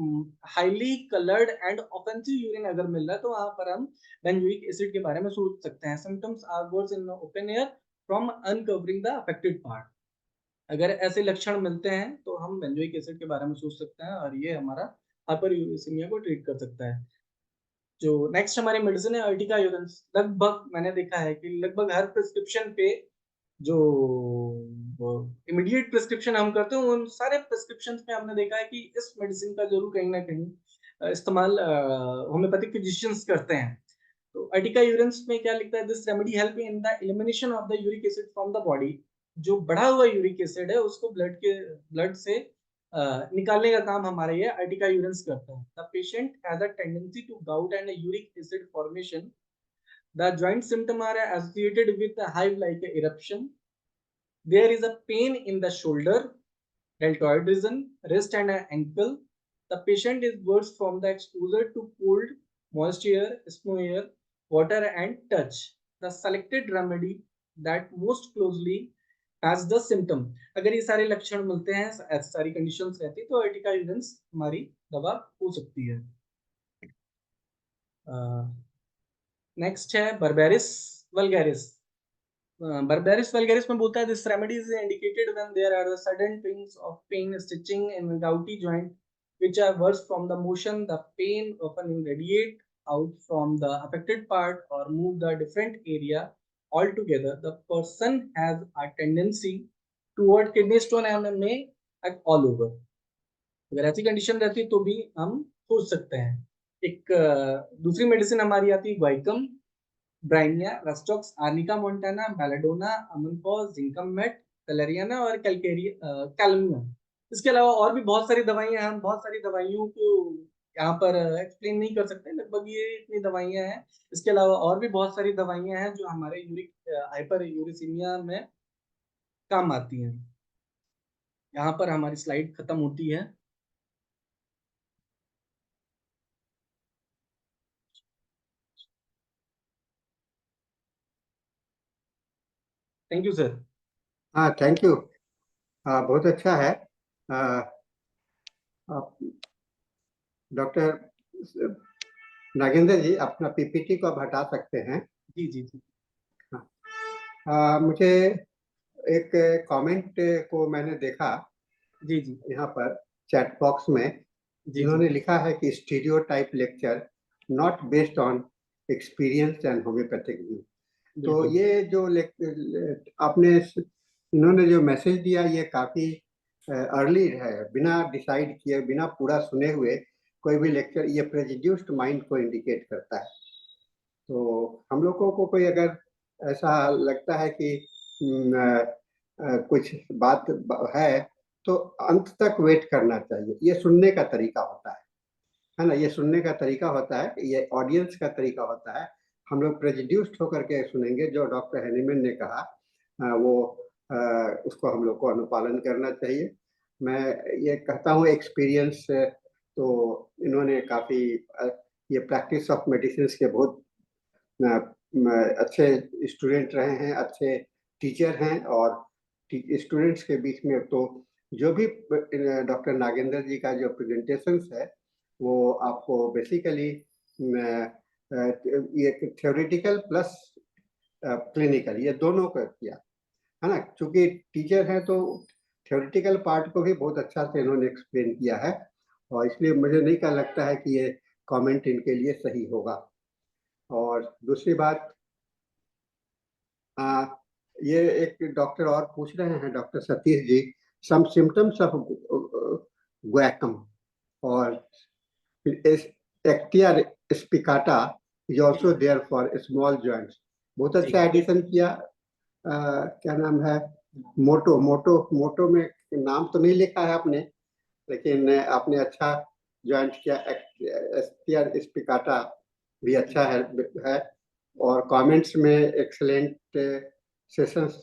highly coloured and offensive urine अगर मिल रहा है तो वहां पर हम बेंजोइक एसिड के बारे में सोच सकते हैं। Symptoms are worse in open air from uncovering the affected part. अगर ऐसे लक्षण मिलते हैं तो हम बेंजोइक एसिड के बारे में सोच सकते हैं और ये हमारा हाइपरयूरेसिमिया को ट्रीट कर सकता है। जो नेक्स्ट हमारी मेडिसिन है अर्टिका यूरेंस। लगभग मैंने देखा है कि लगभग हर प्रिस्क्रिप्शन पे जो इमीडिएट प्रिस्क्रिप्शन हम करते हैं उन सारे प्रिस्क्रिप्शन में हमने देखा है कि इस मेडिसिन का जरूर कहीं ना कहीं इस्तेमाल होम्योपैथिक फिजिशियंस करते हैं। तो अर्टिका यूरेंस में क्या लिखता है, this remedy help in the elimination of the uric acid from the body. जो बढ़ा हुआ यूरिक एसिड है उसको ब्लड से निकालने का काम हमारा ये अर्टिका यूरेंस करता है। The patient has a tendency to gout and uric acid formation. The joint symptom are associated with hive like eruption. There is a pain in the shoulder, deltoid region, wrist and ankle. The patient is worse from the exposure to cold, moist air, snow air, water and touch. The selected remedy that most closely has the symptom. अगर ये सारे लक्षण मिलते हैं, ऐसी सारी conditions रहती है तो अर्टिका यूरेंस हमारी दवा हो सकती है। नेक्स्ट है बर्बेरिस वल्गैरिस। Barbaris vulgaris में बोलता है this remedy is indicated when there are sudden pains of pain stitching in gouty joint which are worse from the motion. The pain often radiate out from the affected part or move the different area altogether. The person has a tendency toward kidney stone and may act all over. अगर ऐसी condition रहती है तो भी हम सोच सकते हैं। एक दूसरी मेडिसिन हमारी आती है guaiacum, bryonia, rhus tox, arnica montana, belladonna, ammon phos, zincum met, कैलेरियाना और कैलमिया। इसके अलावा और भी बहुत सारी दवाइयां हैं। हम बहुत सारी दवाइयों को यहाँ पर एक्सप्लेन नहीं कर सकते, लगभग ये इतनी दवाइयां हैं। इसके अलावा और भी बहुत सारी दवाइयां हैं जो हमारे हाइपर यूरिसीमिया में काम आती हैं। यहाँ पर हमारी स्लाइड खत्म होती है। Thank you sir. हाँ, थैंक यू। बहुत अच्छा है। डॉक्टर नागेंद्र जी, अपना पीपीटी को आप हटा सकते हैं। जी जी जी। मुझे एक कमेंट को मैंने देखा जी जी यहाँ पर चैट बॉक्स में। जी इन्होंने जी लिखा है कि stereotype lecture not based on experience and homeopathic view. तो बिल्कुल। ये जो आपने इन्होंने जो मैसेज दिया ये काफी अर्ली है, बिना डिसाइड किए, बिना पूरा सुने हुए कोई भी लेक्चर, ये प्रेजुड्यूस्ड माइंड को इंडिकेट करता है। तो हम लोगों को कोई अगर ऐसा लगता है कि कुछ बात है तो अंत तक वेट करना चाहिए। ये सुनने का तरीका होता है ना, ये सुनने का तरीका होता है, ये ऑडियंस का तरीका होता है। हम लोग प्रेजुड्यूस्ड होकर के सुनेंगे, जो डॉक्टर हैनीमैन ने कहा वो उसको हम लोग को अनुपालन करना चाहिए। मैं ये कहता हूँ एक्सपीरियंस, तो इन्होंने काफ़ी ये प्रैक्टिस ऑफ मेडिसिन के बहुत अच्छे स्टूडेंट रहे हैं, अच्छे टीचर हैं, और स्टूडेंट्स के बीच में तो जो भी डॉक्टर नागेंद्र जी का जो प्रेजेंटेशंस है वो आपको बेसिकली ये थ्योरेटिकल प्लस क्लिनिकल ये दोनों का किया है ना। चूंकि टीचर है तो थ्योरेटिकल पार्ट को भी बहुत अच्छा से इन्होंने एक्सप्लेन किया है, और इसलिए मुझे नहीं क्या लगता है कि ये कमेंट इनके लिए सही होगा। और दूसरी बात, ये एक डॉक्टर और पूछ रहे हैं, doctor Satish ji, some symptoms of guaiacum और actaea spicata is also there for small joints. बहुत अच्छा एडिशन किया। क्या नाम है, मोटो मोटो मोटो में नाम तो नहीं लिखा है आपने, लेकिन आपने अच्छा ज्वाइंट किया। एक्टिया स्पिकाटा भी अच्छा है। और कमेंट्स में एक्सलेंट सेशंस,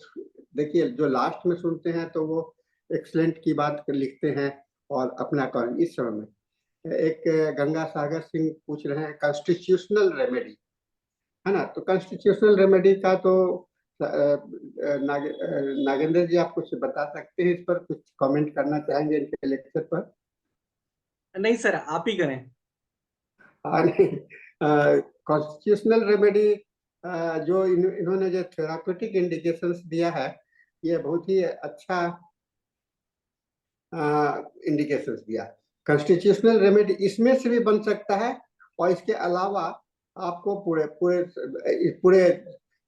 देखिए जो लास्ट में सुनते हैं तो वो एक्सलेंट की बात लिखते हैं और अपना कमेंट। इस समय में एक गंगा सागर सिंह पूछ रहे हैं कॉन्स्टिट्यूशनल रेमेडी, है ना। तो कॉन्स्टिट्यूशनल रेमेडी का तो नागेंद्र जी आप कुछ बता सकते हैं इस पर, कुछ कमेंट करना चाहेंगे इनके लेक्चर पर? नहीं सर, आप ही करें। कॉन्स्टिट्यूशनल रेमेडी जो इन्होंने जो थेरापेटिक इंडिकेशंस दिया है, ये बहुत ही अच्छा इंडिकेशंस दिया। कॉन्स्टिट्यूशनल रेमेडी इसमें से भी बन सकता है, और इसके अलावा आपको पूरे पूरे पूरे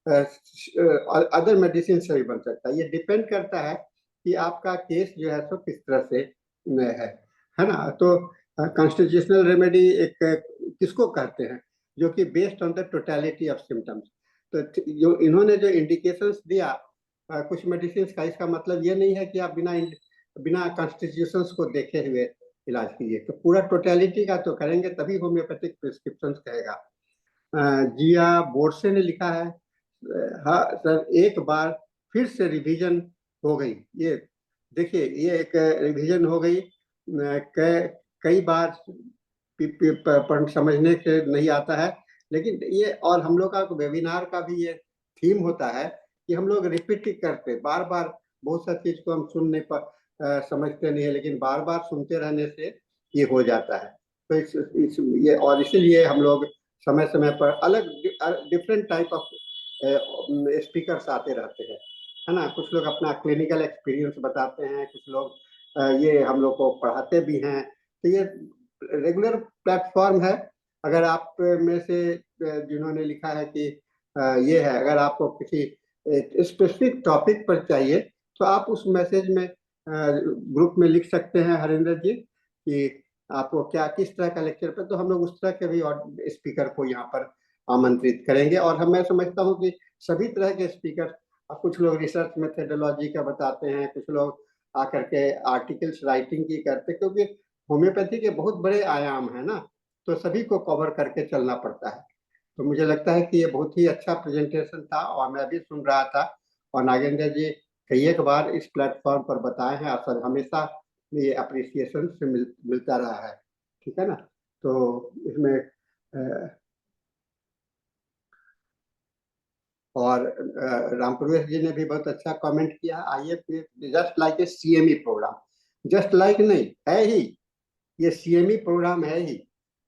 अदर मेडिसिन से भी बन सकता है। ये डिपेंड करता है कि आपका केस जो है सो किस तरह से है ना। तो कॉन्स्टिट्यूशनल रेमेडी एक किसको कहते हैं, जो कि based on the totality of symptoms. तो जो इन्होंने जो इंडिकेशंस दिया कुछ मेडिसिन का, इसका मतलब ये नहीं है कि आप बिना कॉन्स्टिट्यूशंस को देखे हुए इलाज कीजिए। तो पूरा टोटलिटी का तो करेंगे तभी होम्योपैथिक प्रिस्क्रिप्शन कहेगा। जिया बोर्से ने लिखा है, हाँ सर एक बार फिर से रिवीजन हो गई। ये देखिए ये एक रिवीजन हो गई, कई बार समझने के नहीं आता है, लेकिन ये और हम लोग का वेबिनार का भी ये थीम होता है कि हम लोग रिपीट करते बार बार, बहुत सा चीज को हम सुनने पर समझते नहीं है, लेकिन बार बार सुनते रहने से ये हो जाता है। तो ये और इसीलिए हम लोग समय समय पर अलग डिफरेंट टाइप ऑफ स्पीकर्स आते रहते हैं, है ना। कुछ लोग अपना क्लिनिकल एक्सपीरियंस बताते हैं, कुछ लोग ये हम लोग को पढ़ाते भी हैं। तो ये रेगुलर प्लेटफॉर्म है। अगर आप में से जिन्होंने लिखा है कि ये है, अगर आपको किसी स्पेसिफिक टॉपिक पर चाहिए तो आप उस मैसेज में ग्रुप में लिख सकते हैं हरिंदर जी कि आपको क्या किस तरह का लेक्चर पर, तो हम लोग उस तरह के भी स्पीकर को यहाँ पर आमंत्रित करेंगे। और मैं समझता हूँ कि सभी तरह के स्पीकर, कुछ लोग रिसर्च मेथोडोलॉजी का बताते हैं, कुछ लोग आकर के आर्टिकल्स राइटिंग की करते, क्योंकि होम्योपैथी के बहुत बड़े आयाम है ना, तो सभी को कवर करके चलना पड़ता है। तो मुझे लगता है कि ये बहुत ही अच्छा प्रेजेंटेशन था, और मैं भी सुन रहा था। और नागेंद्र जी कई एक बार इस प्लेटफॉर्म पर बताए हैं, और सर हमेशा ये अप्रिसिएशन से मिलता रहा है, ठीक है ना। तो इसमें और रामप्रवेश जी ने भी बहुत अच्छा कमेंट किया। आइए just like a CME programme, just like नहीं है ही, ये सीएमई प्रोग्राम है ही,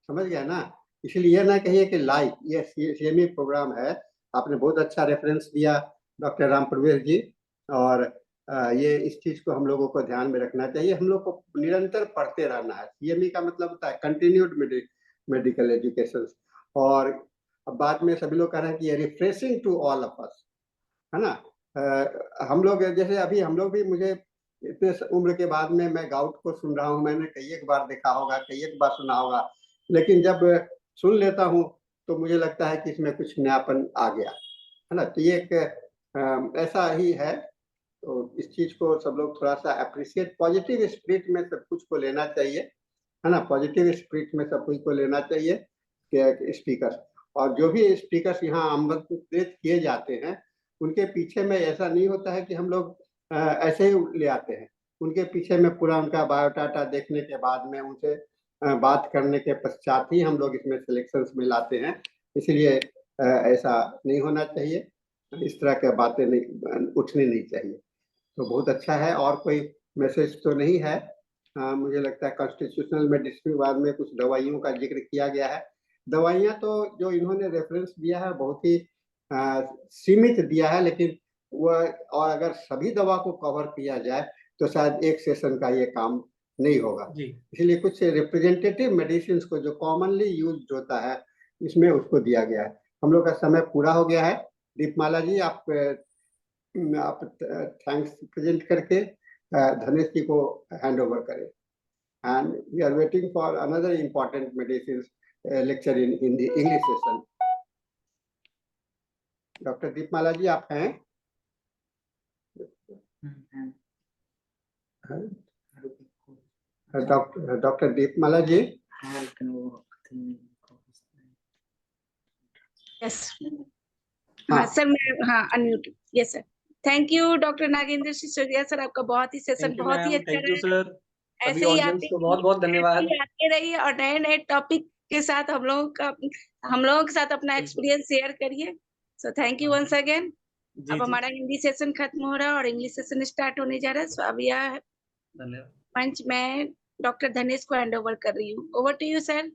समझ गया ना। इसलिए ना कहिए कि लाइक, ये सीएमई प्रोग्राम है। आपने बहुत अच्छा रेफरेंस दिया डॉक्टर राम प्रवेश जी, और ये इस चीज को हम लोगों को ध्यान में रखना चाहिए। हम लोग को निरंतर पढ़ते रहना है। सीएमई का मतलब होता है कंटिन्यूड मेडिकल एजुकेशन। और अब बाद में सभी लोग कह रहे हैं कि ये refreshing to all of us, है ना। हम लोग जैसे अभी हम लोग भी, मुझे इतने उम्र के बाद में मैं गाउट को सुन रहा हूँ, मैंने कई एक बार देखा होगा, कई एक बार सुना होगा, लेकिन जब सुन लेता हूँ तो मुझे लगता है कि इसमें कुछ नयापन आ गया, है ना। तो ये एक ऐसा ही है। तो इस चीज को सब लोग थोड़ा सा अप्रिशिएट, पॉजिटिव स्पिरिट में सब कुछ को लेना चाहिए, है ना। पॉजिटिव स्पिरिट में सब कुछ को लेना चाहिए कि स्पीकर, और जो भी स्पीकर यहाँ आमंत्रित किए जाते हैं उनके पीछे में ऐसा नहीं होता है कि हम लोग ऐसे ही ले आते हैं। उनके पीछे में पूरा उनका बायोडाटा देखने के बाद में उनसे बात करने के पश्चात ही हम लोग इसमें सिलेक्शंस में लाते हैं। इसलिए ऐसा नहीं होना चाहिए, इस तरह की बातें नहीं उठनी नहीं चाहिए। तो बहुत अच्छा है। और कोई मैसेज तो नहीं है। मुझे लगता है कॉन्स्टिट्यूशनल मेडिसिन के बाद में कुछ दवाइयों का जिक्र किया गया है। दवाइयाँ तो जो इन्होंने रेफरेंस दिया है बहुत ही सीमित दिया है, लेकिन वह और अगर सभी दवा को कवर किया जाए तो शायद एक सेशन का ये काम नहीं होगा। जी इसलिए कुछ रिप्रेजेंटेटिव मेडिसिन को जो कॉमनली यूज होता है इसमें उसको दिया गया है। हम लोग का समय पूरा हो गया है। दीपमाला जी आप थैंक्स प्रेजेंट करके धनेश जी को हैंड ओवर करें। And we are waiting for another important medicine lecture in the English session. Doctor Deepmala ji आप हैं? डॉक्टर दीपमाला जी। यस हाँ सर, मैं हाँ unmute. Yes sir, thank you doctor Nagendra Sisodia sir, आपका बहुत ही सेशन थैंक यू बहुत ही मैम, अच्छा थैंक यू रहा। सर। सभी ऐसे ही ऑडियंस आते को बहुत बहुत धन्यवाद। ऐसे ही आते रहिए और नए नए टॉपिक के साथ हम लोगों के साथ अपना एक्सपीरियंस शेयर करिए। So thank you once again. जी अब जी हमारा हिंदी सेशन खत्म हो रहा है और इंग्लिश सेशन स्टार्ट होने जा रहा है। सो अब यह धन्यवाद। मंच मैं डॉक्टर धनेश को हैंड ओवर कर रही हूँ। Over to you sir.